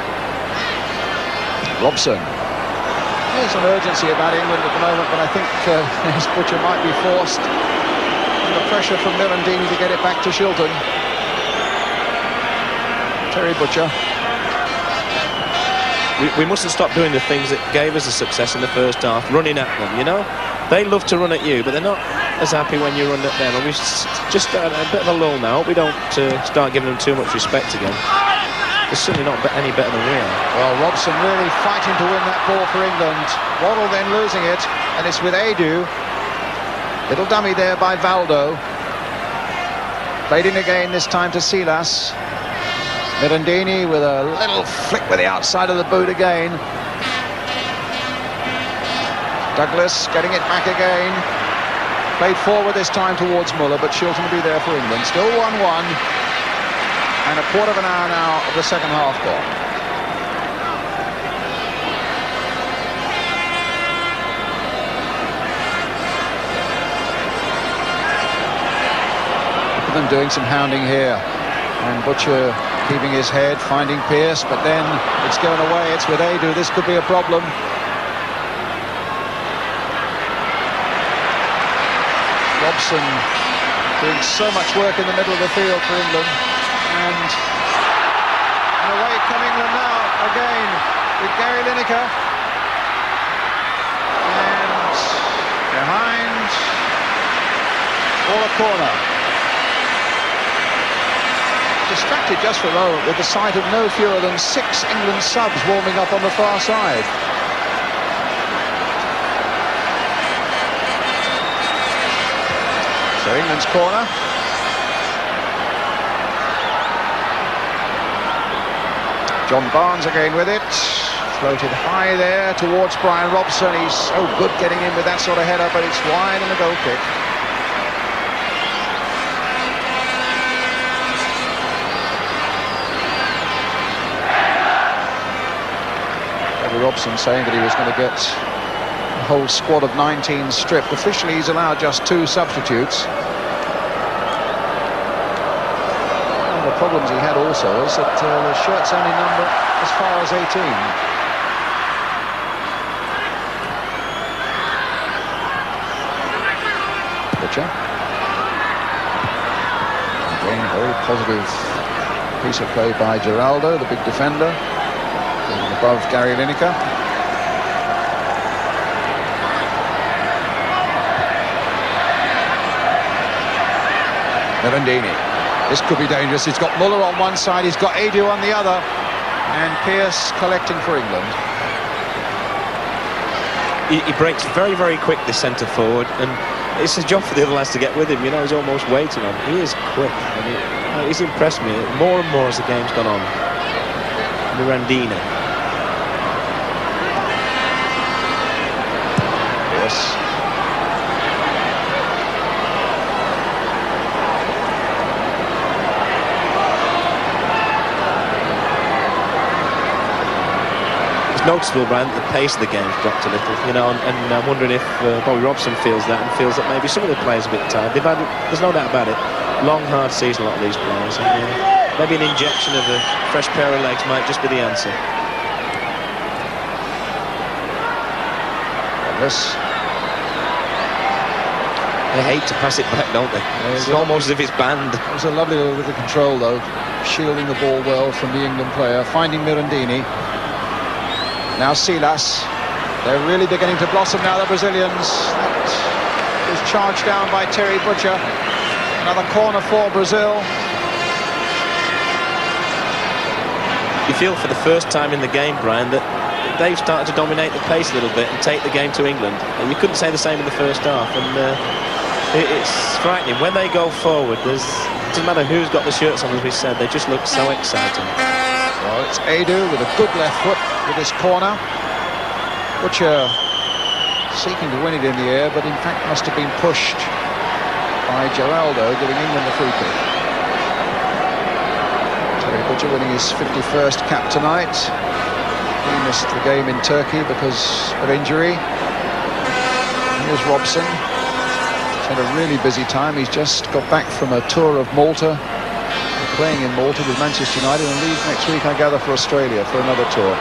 Robson. There's an urgency about England at the moment, but I think his Butcher might be forced under pressure from Mirandini to get it back to Shilton. Terry Butcher. We mustn't stop doing the things that gave us the success in the first half, running at them, you know. They love to run at you, but they're not as happy when you run at them. And we've just started a bit of a lull now. We don't start giving them too much respect again. They're certainly not any better than we are. Well, Robson really fighting to win that ball for England. Waddle then losing it, and it's with Edu. Little dummy there by Valdo. Played in again, this time to Silas. Mirandini with a little flick with the outside of the boot again. Douglas getting it back again. Played forward this time towards Muller, but Shilton will be there for England. Still 1-1. And a quarter of an hour now of the second half gone. Them doing some hounding here. And Butcher keeping his head, finding Pearce, but then it's going away. It's with Edu. This could be a problem. Robson doing so much work in the middle of the field for England. And away come England now, again, with Gary Lineker. And behind, for a corner. Distracted just for a moment with the sight of no fewer than 6 England subs warming up on the far side. So England's corner. John Barnes again with it. Floated high there towards Brian Robson. He's so good getting in with that sort of header, but it's wide and a goal kick. Robson saying that he was going to get a whole squad of 19 stripped. Officially he's allowed just 2 substitutes. One of the problems he had also is that the shirts only number as far as 18. Butcher. Again, a very positive piece of play by Geraldo, the big defender. Above Gary Lineker. Mirandini. This could be dangerous. He's got Muller on one side, he's got Edu on the other, and Pearce collecting for England. He breaks very, very quick, this centre forward, and it's a job for the other lads to get with him. You know, he's almost waiting on him. He is quick. I mean, he's impressed me more and more as the game's gone on. Mirandini. noticeable, Brian, that the pace of the game's dropped a little, you know, and I'm wondering if Bobby Robson feels that and feels that maybe some of the players are a bit tired. They've had, there's no doubt about it, long, hard season, a lot of these players. And, maybe an injection of a fresh pair of legs might just be the answer. They hate to pass it back, don't they? It's almost as if it's banned. It was a lovely little bit of control, though, shielding the ball well from the England player, finding Mirandini. Now Silas. They're really beginning to blossom now, the Brazilians. That was charged down by Terry Butcher. Another corner for Brazil. You feel for the first time in the game, Brian, that they've started to dominate the pace a little bit and take the game to England. And you couldn't say the same in the first half. And it's frightening. When they go forward, it doesn't matter who's got the shirts on, as we said, they just look so exciting. Well, it's Edu with a good left foot with this corner. Butcher seeking to win it in the air, but in fact must have been pushed by Geraldo, giving England the free kick. Terry Butcher winning his 51st cap tonight. He missed the game in Turkey because of injury. Here's Robson. He's had a really busy time. He's just got back from a tour of Malta, playing in Malta with Manchester United, and leaves next week, I gather, for Australia for another tour.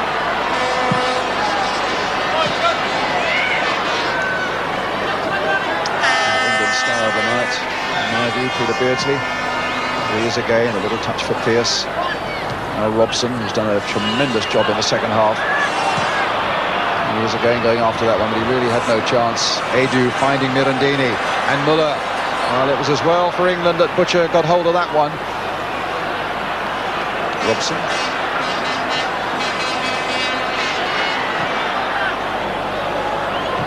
England star of the night, in my view, Peter Beardsley. He is again a little touch for Pearce. Now Robson, who's done a tremendous job in the second half. He is again going after that one, but he really had no chance. Edu finding Mirandini and Muller. Well, it was as well for England that Butcher got hold of that one. Robson.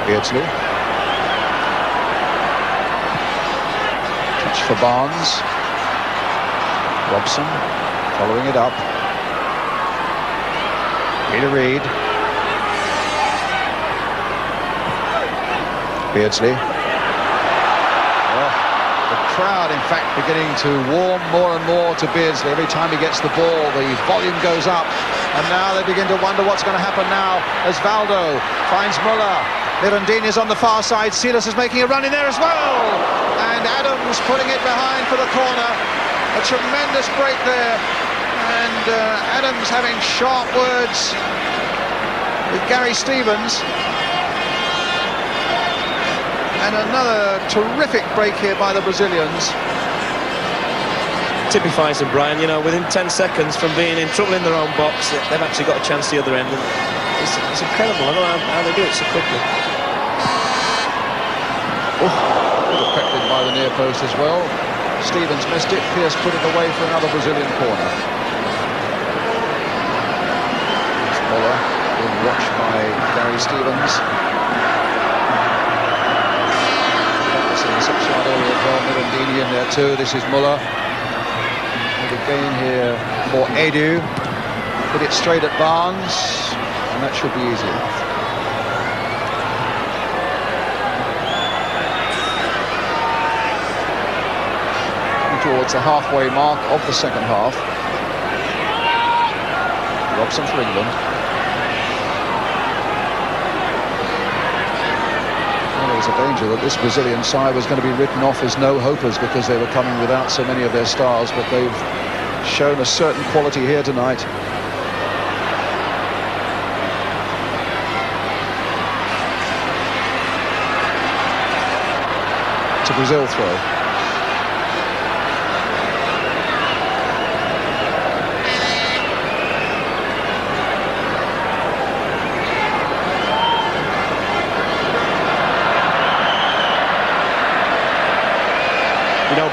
Beardsley. Touch for Barnes. Robson following it up. Peter Reid. Beardsley. Well, the crowd, in fact, beginning to warm more and more to Beardsley. Every time he gets the ball, the volume goes up. And now they begin to wonder what's going to happen now as Valdo finds Muller. Mirandini's on the far side. Silas is making a run in there as well. And Adams putting it behind for the corner. A tremendous break there. And Adams having sharp words with Gary Stevens. And another terrific break here by the Brazilians. Typifies them, Brian, you know, within 10 seconds from being in trouble in their own box, they've actually got a chance the other end. And it's incredible, I don't know how they do it so quickly. Oh, affected by the near post as well. Stevens missed it. Pearce put it away for another Brazilian corner. Muller being watched by Gary Stevens. That's in the six-yard area as well. Mirandini in there too. This is Muller. And again here for Edu. Put it straight at Barnes, and that should be easy enough. Towards the halfway mark of the second half. Robson for England. Well, there was a danger that this Brazilian side was going to be written off as no-hopers because they were coming without so many of their stars, but they've shown a certain quality here tonight. It's a Brazil throw.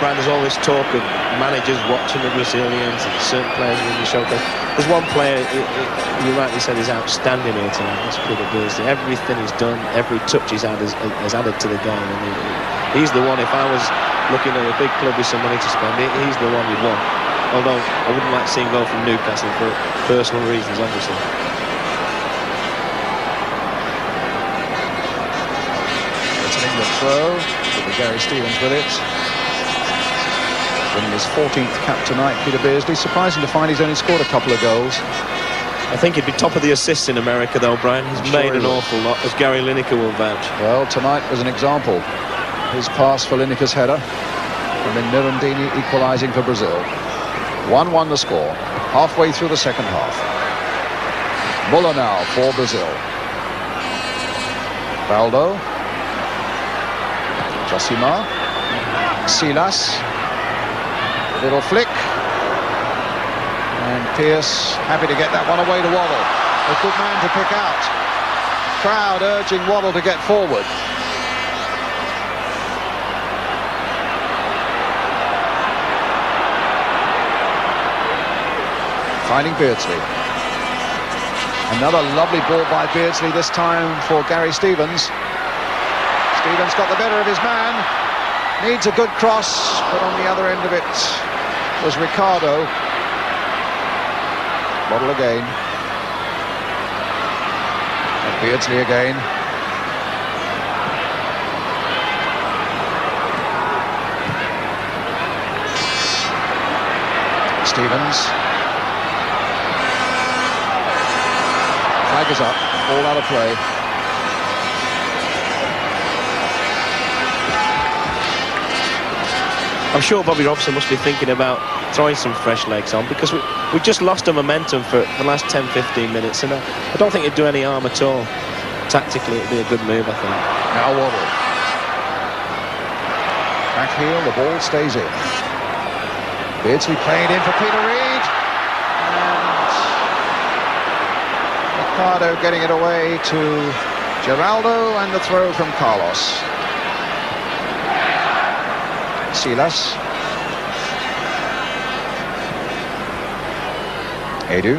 Brian, there's always talk of managers watching the Brazilians and certain players in the showcase. There's one player, you rightly said, is outstanding here tonight. That's Peter Beardsley. Everything he's done, every touch he's had has added to the game. I mean, he's the one, if I was looking at a big club with some money to spend, he's the one you'd want. Although I wouldn't like to see him go from Newcastle for personal reasons, obviously. It's an England throw, with Gary Stevens with it. Winning his 14th cap tonight, Peter Beardsley. Surprising to find he's only scored a couple of goals I think he'd be top of the assists in America, though, Brian. He's made an awful lot, as Gary Lineker will vouch. Well, tonight was an example. His pass for Lineker's header, and then Mirandini equalising for Brazil. 1-1 the score, halfway through the second half. Muller now for Brazil. Valdo. Josimar. Silas. Little flick. And Pearce happy to get that one away to Waddle. A good man to pick out. Crowd urging Waddle to get forward. Finding Beardsley. Another lovely ball by Beardsley, this time for Gary Stevens. Stevens got the better of his man. Needs a good cross, but on the other end of it was Ricardo. Waddle again. And Beardsley again. Stevens. Flag is up, all out of play. I'm sure Bobby Robson must be thinking about throwing some fresh legs on, because we just lost a momentum for the last 10-15 minutes, and I don't think it'd do any harm at all. Tactically, it'd be a good move, I think. Now Waddle. Back heel, the ball stays in. Beardsley playing in for Peter Reid. And Ricardo getting it away to Geraldo, and the throw from Carlos. Silas. Edu.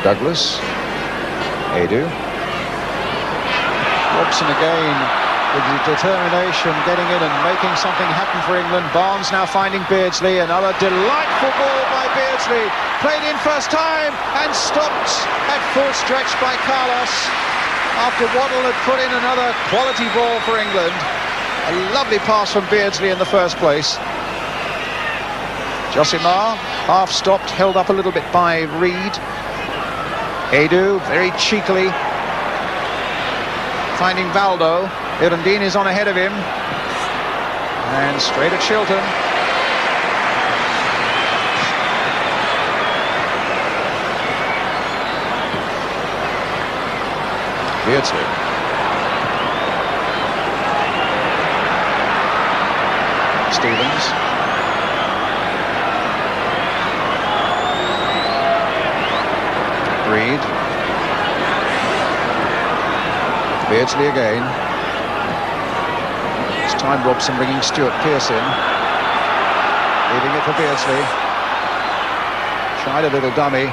Douglas. Edu. Robson again with the determination, getting in and making something happen for England. Barnes now finding Beardsley. Another delightful ball by Beardsley. Played in first time and stopped at full stretch by Carlos. After Waddle had put in another quality ball for England. A lovely pass from Beardsley in the first place. Josimar, half stopped, held up a little bit by Reid. Edu, very cheekily, finding Valdo. Irandine is on ahead of him. And straight at Shilton. Beardsley. Stevens. Reid. Beardsley again. This time Robson bringing Stuart Pearce in. Leaving it for Beardsley. Tried a little dummy.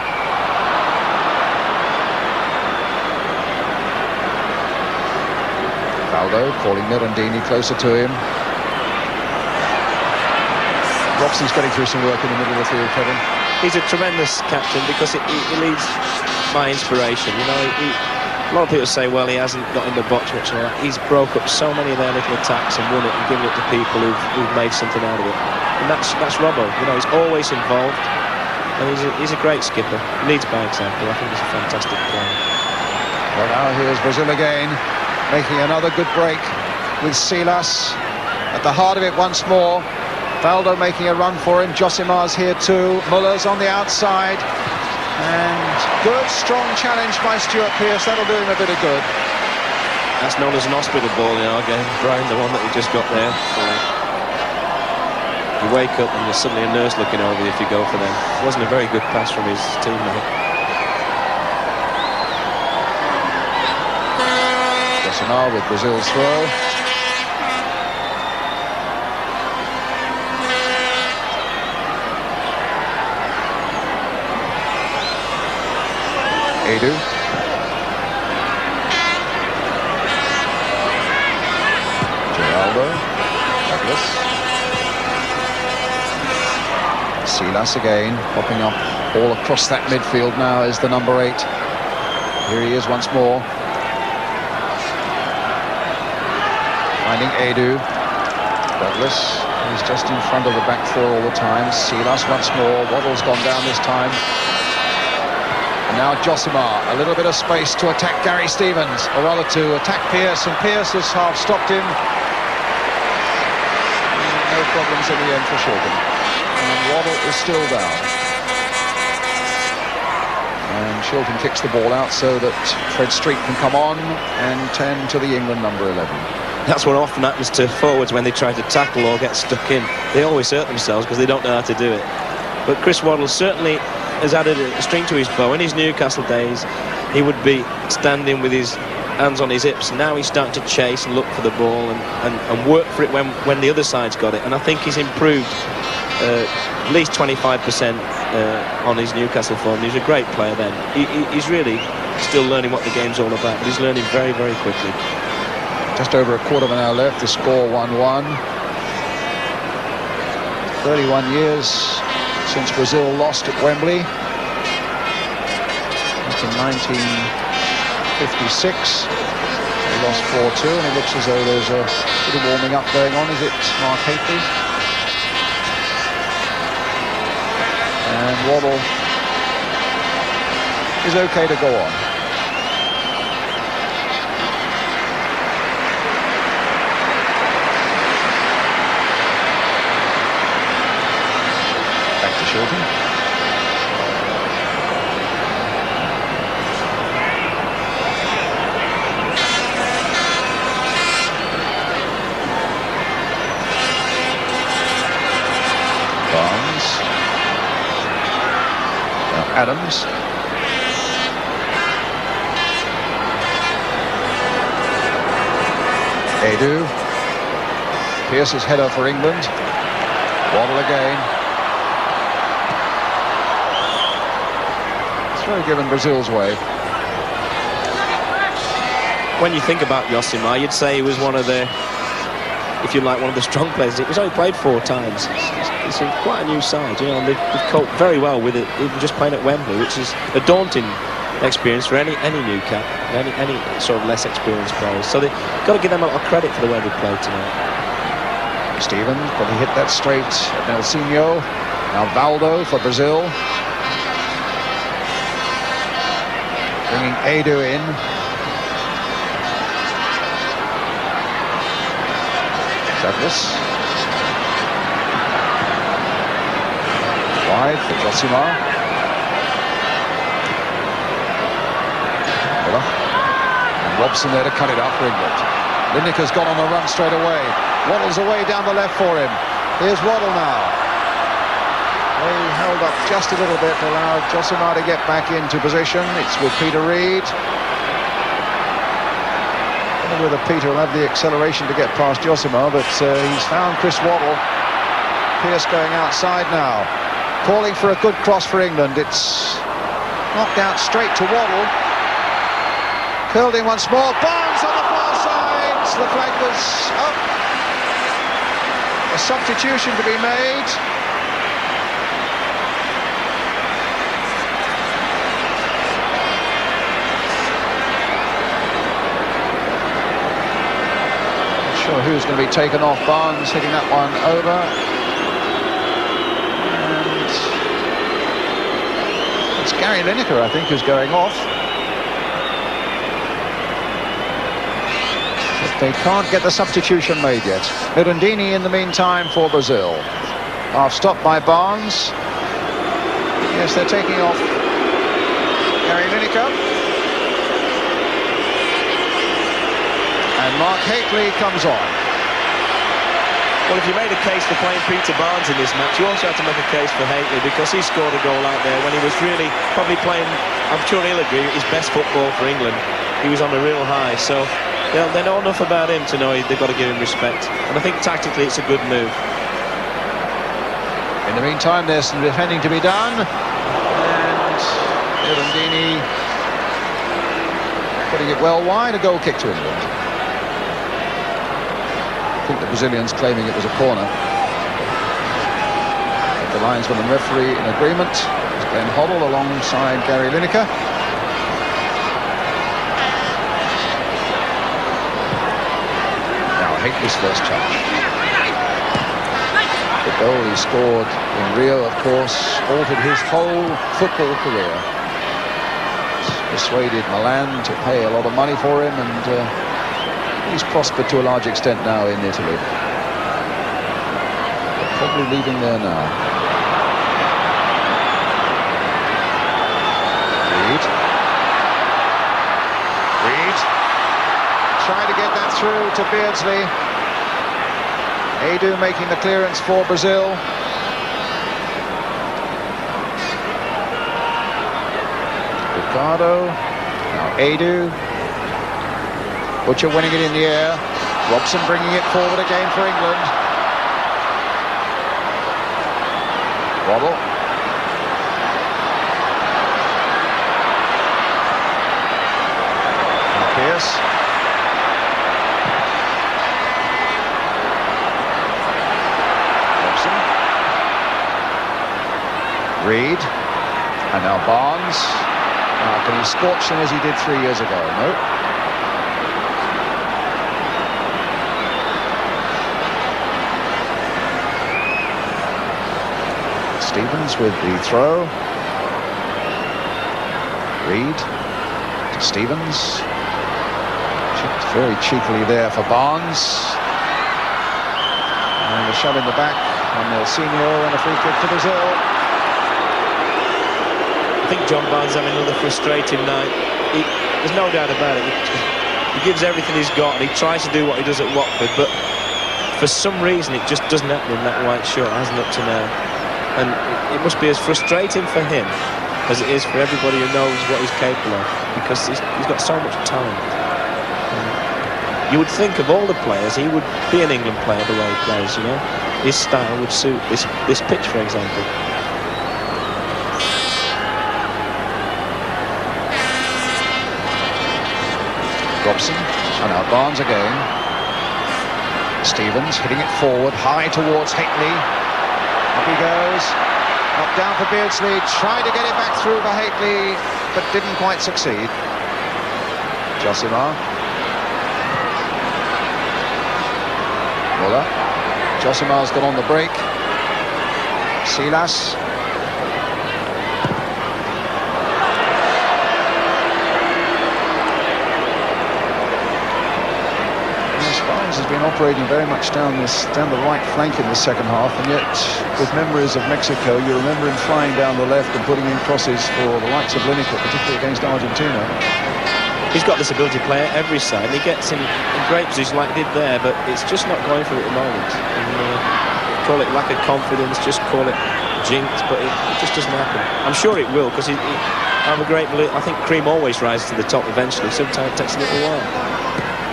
Valdo calling Mirandini closer to him. Robson's getting through some work in the middle of the field, Kevin. He's a tremendous captain, because he leads by inspiration. You know, a lot of people say, well, he hasn't got in the box much. Like that. He's broke up so many of their little attacks and won it and given it to people who've made something out of it. And that's Robbo. You know, he's always involved, and he's a great skipper. He leads by example. I think he's a fantastic player. Well, now here's Brazil again, making another good break with Silas at the heart of it once more. Valdo making a run for him. Josimar's here too. Muller's on the outside. And good, strong challenge by Stuart Pearce. That'll do him a bit of good. That's known as an hospital ball in our game, Brian, the one that we just got there. You wake up and there's suddenly a nurse looking over you if you go for them. It wasn't a very good pass from his teammate. Josimar with Brazil's throw. Edu. Geraldo. Douglas. Silas again, popping up all across that midfield now is the number 8. Here he is once more. Finding Edu. Douglas. He's just in front of the back four all the time. Silas once more. Waddle's gone down this time. And now Josimar, a little bit of space to attack Gary Stevens, or rather to attack Pearce, and Pearce has half stopped him. No problems in the end for Shilton. And Waddle is still down. And Shilton kicks the ball out so that Fred Street can come on and tend to the England number 11. That's what often happens to forwards when they try to tackle or get stuck in. They always hurt themselves because they don't know how to do it. But Chris Waddle certainly has added a string to his bow. In his Newcastle days, he would be standing with his hands on his hips. Now he's starting to chase and look for the ball and work for it when the other side's got it. And I think he's improved at least 25% on his Newcastle form. He's a great player then. He's really still learning what the game's all about, but he's learning very, very quickly. Just over a quarter of an hour left, the score 1-1. 31 years since Brazil lost at Wembley. Back in 1956. They lost 4-2, and it looks as though there's a bit of warming up going on. Is it Mark Hateley? And Waddle is okay to go on. Shilton. Barnes. Now Adams. Edu. Pearce's header for England. Waddle again. Very given Brazil's way. When you think about Josimar, you'd say he was one of the, if you like, one of the strong players. He's only played 4 times. It's quite a new side, you know, and they've coped very well with it, even just playing at Wembley, which is a daunting experience for any new cap, any sort of less experienced players. So they've got to give them a lot of credit for the way they played tonight. Stevens probably hit that straight at Nelsinho. Now Valdo for Brazil. Bringing Edu in. Douglas. Wide for Josimar. Miller. And Robson there to cut it up for England. Lineker's gone on the run straight away. Waddle's away down the left for him. Here's Waddle now. They held up just a little bit to allow Josimar to get back into position. It's with Peter Reid. I don't know whether Peter will have the acceleration to get past Josimar, but he's found Chris Waddle. Pearce going outside now. Calling for a good cross for England. It's knocked out straight to Waddle. Curled in once more. Barnes on the far side. The flag was up. A substitution to be made. Sure who's going to be taken off. Barnes hitting that one over, and it's Gary Lineker, I think, who's going off. But they can't get the substitution made yet. Mirandini in the meantime for Brazil. Half stopped by Barnes. Yes, they're taking off Gary Lineker. And Mark Hateley comes on. Well, if you made a case for playing Peter Barnes in this match, you also had to make a case for Hateley, because he scored a goal out there when he was really probably playing, I'm sure he'll agree, his best football for England. He was on a real high, so they know enough about him to know they've got to give him respect. And I think tactically it's a good move. In the meantime, there's some defending to be done. And Mirandini putting it well wide, a goal kick to England. I think the Brazilians claiming it was a corner. But the linesman and referee in agreement. It's Glenn Hoddle alongside Gary Lineker. Now Hateley's first touch. The goal he scored in Rio, of course, altered his whole football career. Persuaded Milan to pay a lot of money for him, and he's prospered to a large extent now in Italy. They're probably leaving there now. Reed trying to get that through to Beardsley. Edu making the clearance for Brazil. Ricardo, now Edu. Butcher winning it in the air. Robson bringing it forward again for England. Waddle. Now Pearce. Robson. Reed. And now Barnes. Now, can he scorch them as he did 3 years ago? No. Stevens with the throw. Reed to Stevens. Chipped very cheekily there for Barnes. And a shot in the back on Nelsinho, and a free kick to Brazil. I think John Barnes having another frustrating night. There's no doubt about it. He gives everything he's got, and he tries to do what he does at Watford, but for some reason it just doesn't happen in that white shirt. It hasn't up to now. And it must be as frustrating for him as it is for everybody who knows what he's capable of, because he's got so much talent. You would think of all the players, he would be an England player the way he plays, you know. His style would suit this pitch, for example. Robson, and now Barnes again. Stevens hitting it forward, high towards Hateley. Up he goes. Knocked down for Beardsley. Tried to get it back through for Hateley, but didn't quite succeed. Josimar. Muller. Josimar's got on the break. Silas. Has been operating very much down the right flank in the second half, and yet with memories of Mexico, you remember him flying down the left and putting in crosses for the likes of Lineker, particularly against Argentina. He's got this ability to play at every side, and he gets in great position like he did there, but it's just not going for it at the moment. And, call it lack of confidence, just call it jinx, but it just doesn't happen. I'm sure it will, because I'm a great believer. I think cream always rises to the top eventually. Sometimes it takes a little while.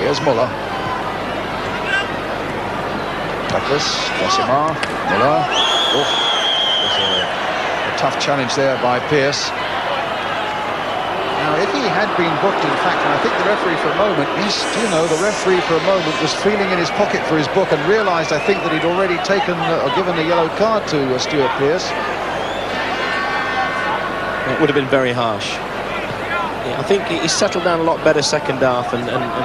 Here's Muller. Douglas, Josimar, Muller. Oh, there's a tough challenge there by Pearce. Now, if he had been booked, in fact, and I think the referee for a moment, the referee for a moment was feeling in his pocket for his book and realised, I think, that he'd already taken or given a yellow card to Stuart Pearce. It would have been very harsh. I think he settled down a lot better second half and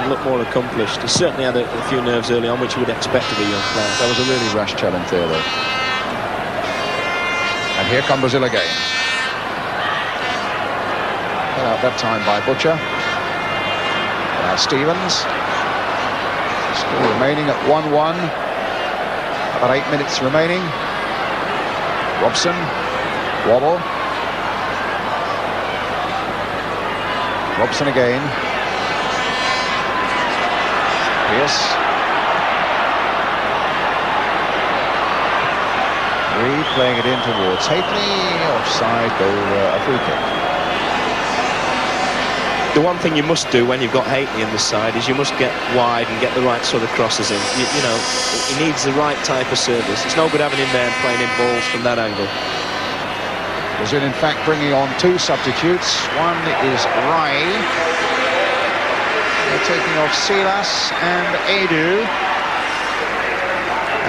looked more accomplished. He certainly had a few nerves early on, which you would expect of a young player. That was a really rash challenge there, though. And here come Brazil again. Cut out that time by Butcher. Now Stevens. Still remaining at 1-1. About 8 minutes remaining. Robson. Wobble. Robson again. Pearce. Reed playing it in towards Hateley. Offside goal, a free kick. The one thing you must do when you've got Hateley in the side is you must get wide and get the right sort of crosses in. You know, he needs the right type of service. It's no good having him there and playing in balls from that angle. Brazil, in fact, bringing on two substitutes. One is Rai. They're taking off Silas and Edu.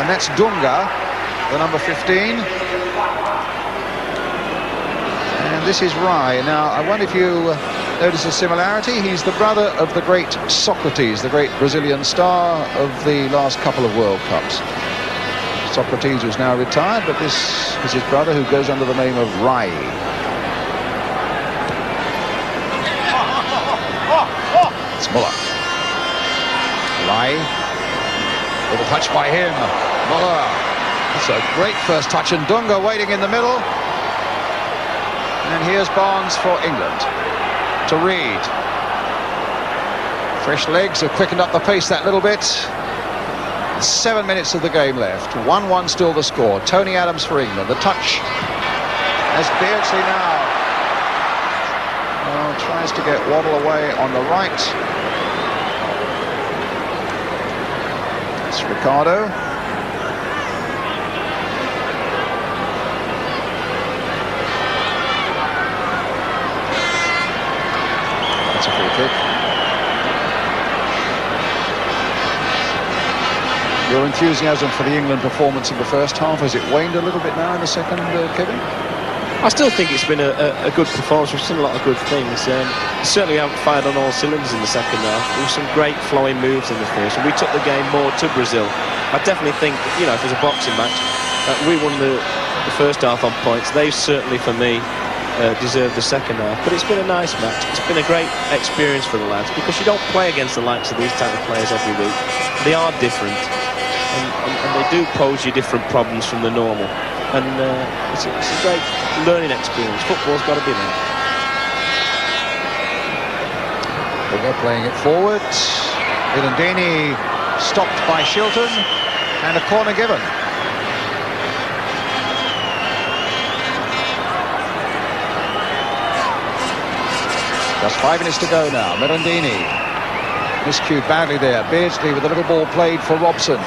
And that's Dunga, the number 15. And this is Rai. Now, I wonder if you notice a similarity. He's the brother of the great Socrates, the great Brazilian star of the last couple of World Cups. Socrates, who's now retired, but this is his brother, who goes under the name of Rai. It's Muller. Rai. Little touch by him. Muller. It's a great first touch, and Dunga waiting in the middle. And here's Barnes for England to Reed. Fresh legs have quickened up the pace that little bit. 7 minutes of the game left. 1-1 still the score. Tony Adams for England. The touch as Beardsley now tries to get Waddle away on the right. It's Ricardo. That's a free kick. Your enthusiasm for the England performance in the first half, has it waned a little bit now in the second, Kevin? I still think it's been a good performance. We've seen a lot of good things. Certainly haven't fired on all cylinders in the second half. There were some great flowing moves in the first, and we took the game more to Brazil. I definitely think, you know, if it was a boxing match, we won the first half on points. They certainly, for me, deserved the second half. But it's been a nice match. It's been a great experience for the lads, because you don't play against the likes of these type of players every week. They are different. And they do pose you different problems from the normal, and it's a great learning experience. Football's got to be there. They're playing it forward. Irandini stopped by Shilton, and a corner given. Just 5 minutes to go now. Mirandini miscued badly there. Beardsley with a little ball played for Robson,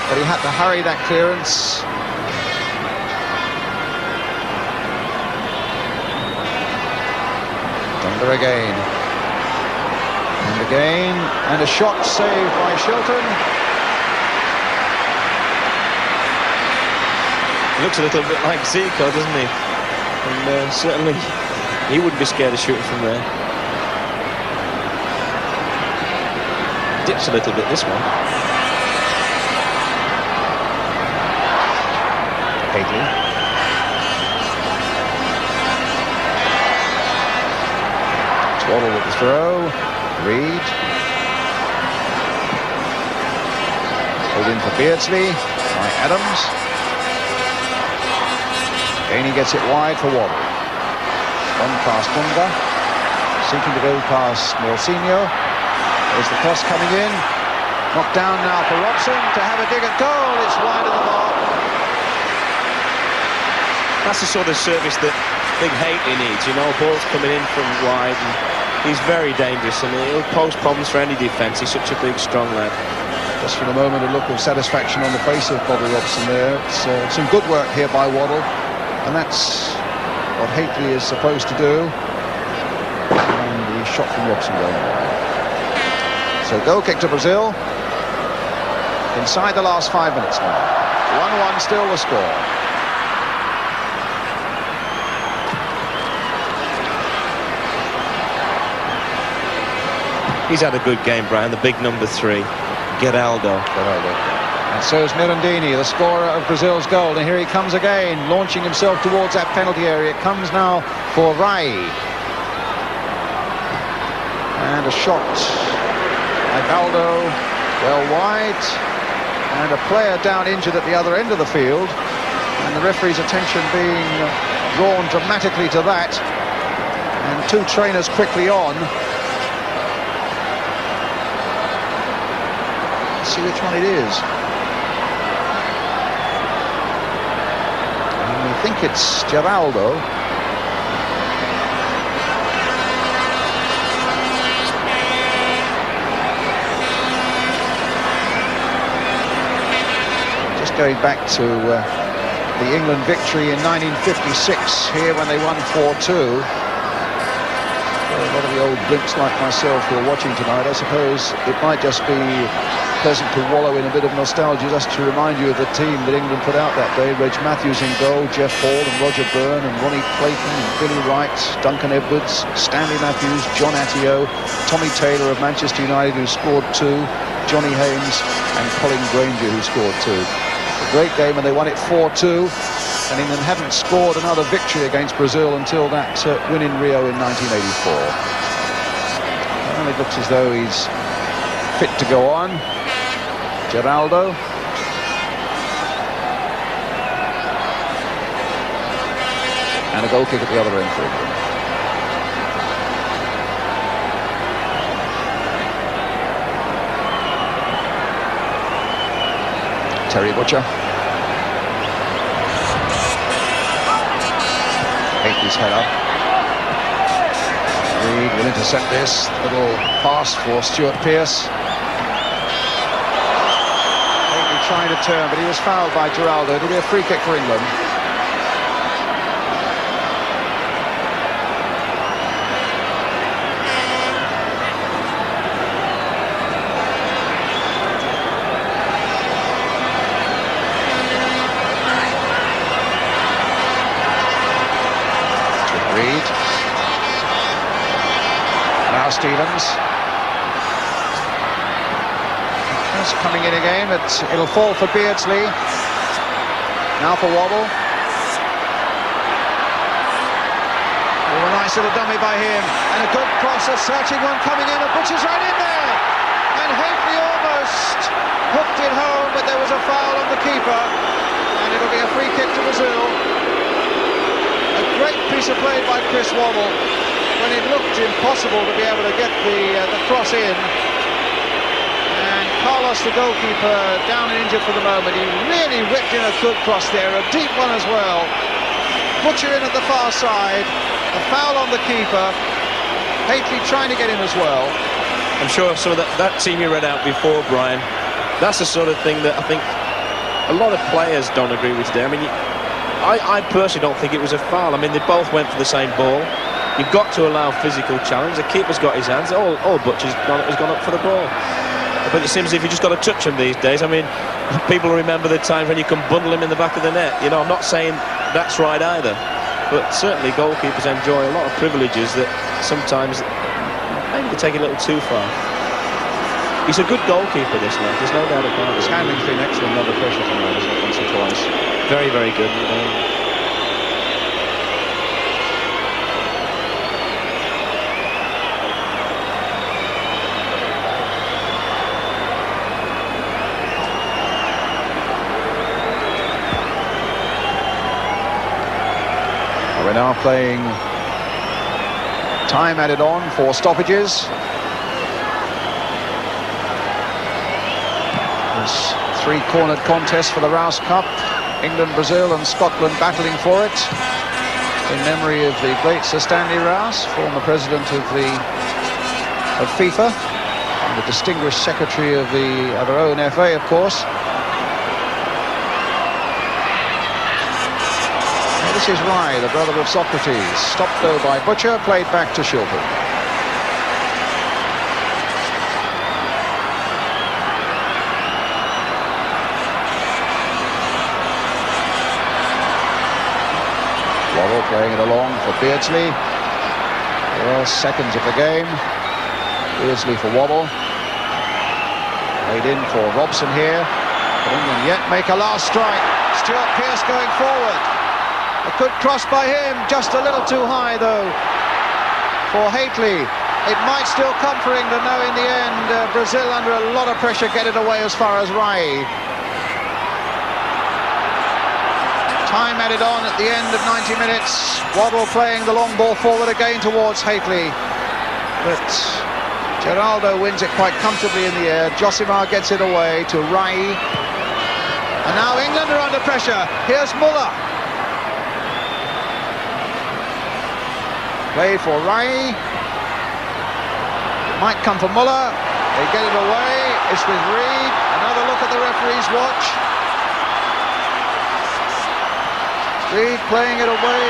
but he had to hurry that clearance. Under again. And again. And a shot saved by Shilton. He looks a little bit like Zico, doesn't he? And certainly he wouldn't be scared of shooting from there. Dips a little bit, this one. Haley. Waddle with the throw. Reed. Pulled in for Beardsley by Adams. Gainey gets it wide for Waddle. One past Dunga. Seeking to go past Morsinho. There's the cross coming in. Knocked down now for Robson to have a dig at goal. It's wide of the mark. That's the sort of service that Big Haley needs, you know, ball's coming in from wide, and he's very dangerous, and he'll pose problems for any defence. He's such a big, strong lad. Just for the moment, a look of satisfaction on the face of Bobby Robson there. It's some good work here by Waddle, and that's what Haley is supposed to do. And the shot from Robson going wide. So goal kick to Brazil. Inside the last 5 minutes now. 1-1 still the score. He's had a good game, Brian, the big number 3, Geraldo. And so is Mirandini, the scorer of Brazil's goal. And here he comes again, launching himself towards that penalty area. It comes now for Rai. And a shot by Baldo, well wide. And a player down injured at the other end of the field. And the referee's attention being drawn dramatically to that. And two trainers quickly on. See which one it is. And we think it's Geraldo. Just going back to the England victory in 1956 here when they won 4-2. A lot of the old blimps like myself who are watching tonight, I suppose it might just be pleasant to wallow in a bit of nostalgia just to remind you of the team that England put out that day. Reg Matthews in goal, Jeff Hall and Roger Byrne and Ronnie Clayton and Billy Wright, Duncan Edwards, Stanley Matthews, John Attio, Tommy Taylor of Manchester United who scored 2, Johnny Haynes and Colin Granger who scored 2. Great game, and they won it 4-2. And England hadn't scored another victory against Brazil until that win in Rio in 1984. Well, it looks as though he's fit to go on. Geraldo. And a goal kick at the other end for England. Terry Butcher. His head up. Reed will intercept this. Little pass for Stuart Pearce. Maybe trying to turn, but he was fouled by Geraldo. It'll be a free kick for England. Stevens. That's coming in again, but it'll fall for Beardsley. Now for Wobble. Oh, a nice little dummy by him. And a good cross, a searching one coming in, and Butcher's right in there. And Haley almost hooked it home, but there was a foul on the keeper. And it'll be a free kick to Brazil. A great piece of play by Chris Wobble, when it looked impossible to be able to get the cross in. And Carlos, the goalkeeper, down and injured for the moment. He really whipped in a good cross there, a deep one as well. Butcher in at the far side, a foul on the keeper. Haley trying to get in as well. I'm sure some of that team you read out before, Brian, that's the sort of thing that I think a lot of players don't agree with today. I mean, I personally don't think it was a foul. I mean, they both went for the same ball. You've got to allow physical challenge. The keeper's got his hands. All Butcher's has gone up for the ball. But it seems as if you just got to touch him these days. I mean, people remember the times when you can bundle him in the back of the net. You know, I'm not saying that's right either. But certainly goalkeepers enjoy a lot of privileges that sometimes maybe they take it a little too far. He's a good goalkeeper, this lad. There's no doubt about it. His handling's been excellent under pressure tonight, isn't it, once or twice? Very, very good. We're now playing time added on for stoppages. There's three-cornered contest for the Rous Cup. England, Brazil and Scotland battling for it. In memory of the great Sir Stanley Rous, former president of FIFA, and the distinguished secretary of our own FA, of course. This is Rye, the brother of Socrates. Stopped though by Butcher, played back to Shilton. Wobble playing it along for Beardsley. The last seconds of the game. Beardsley for Wobble. Played in for Robson here. But England yet make a last strike. Stuart Pearce going forward. A good cross by him, just a little too high though for Haley. It might still come for England now in the end. Brazil under a lot of pressure, get it away as far as Rai. Time added on at the end of 90 minutes. Wobble playing the long ball forward again towards Haley. But Geraldo wins it quite comfortably in the air. Josimar gets it away to Rai. And now England are under pressure. Here's Muller. Play for Rai. Might come for Muller. They get it away. It's with Reed. Another look at the referee's watch. Reed playing it away.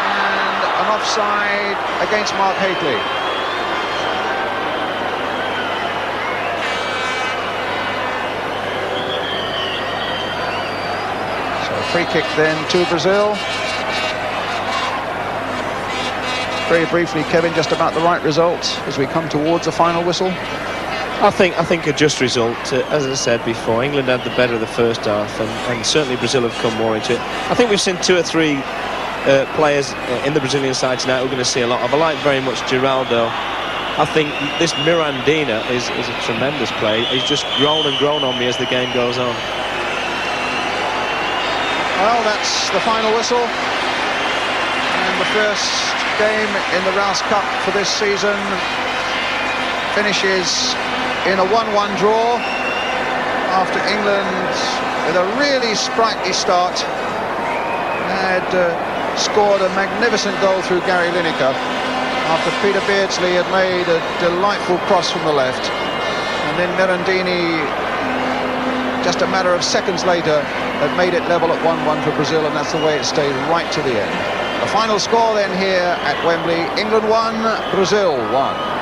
And an offside against Mark Haley. So a free kick then to Brazil. Very briefly, Kevin, just about the right result as we come towards the final whistle. I think a just result. As I said before, England had the better of the first half, and certainly Brazil have come more into it. I think we've seen 2 or 3 players in the Brazilian side tonight we're going to see a lot of. I like very much Geraldo. I think this Mirandinha is a tremendous play. He's just grown and grown on me as the game goes on. Well, that's the final whistle. And the first game in the Rous Cup for this season finishes in a 1-1 draw after England, with a really sprightly start, had scored a magnificent goal through Gary Lineker after Peter Beardsley had made a delightful cross from the left, and then Mirandini, just a matter of seconds later, had made it level at 1-1 for Brazil, and that's the way it stayed right to the end. The final score then here at Wembley: England 1, Brazil 1.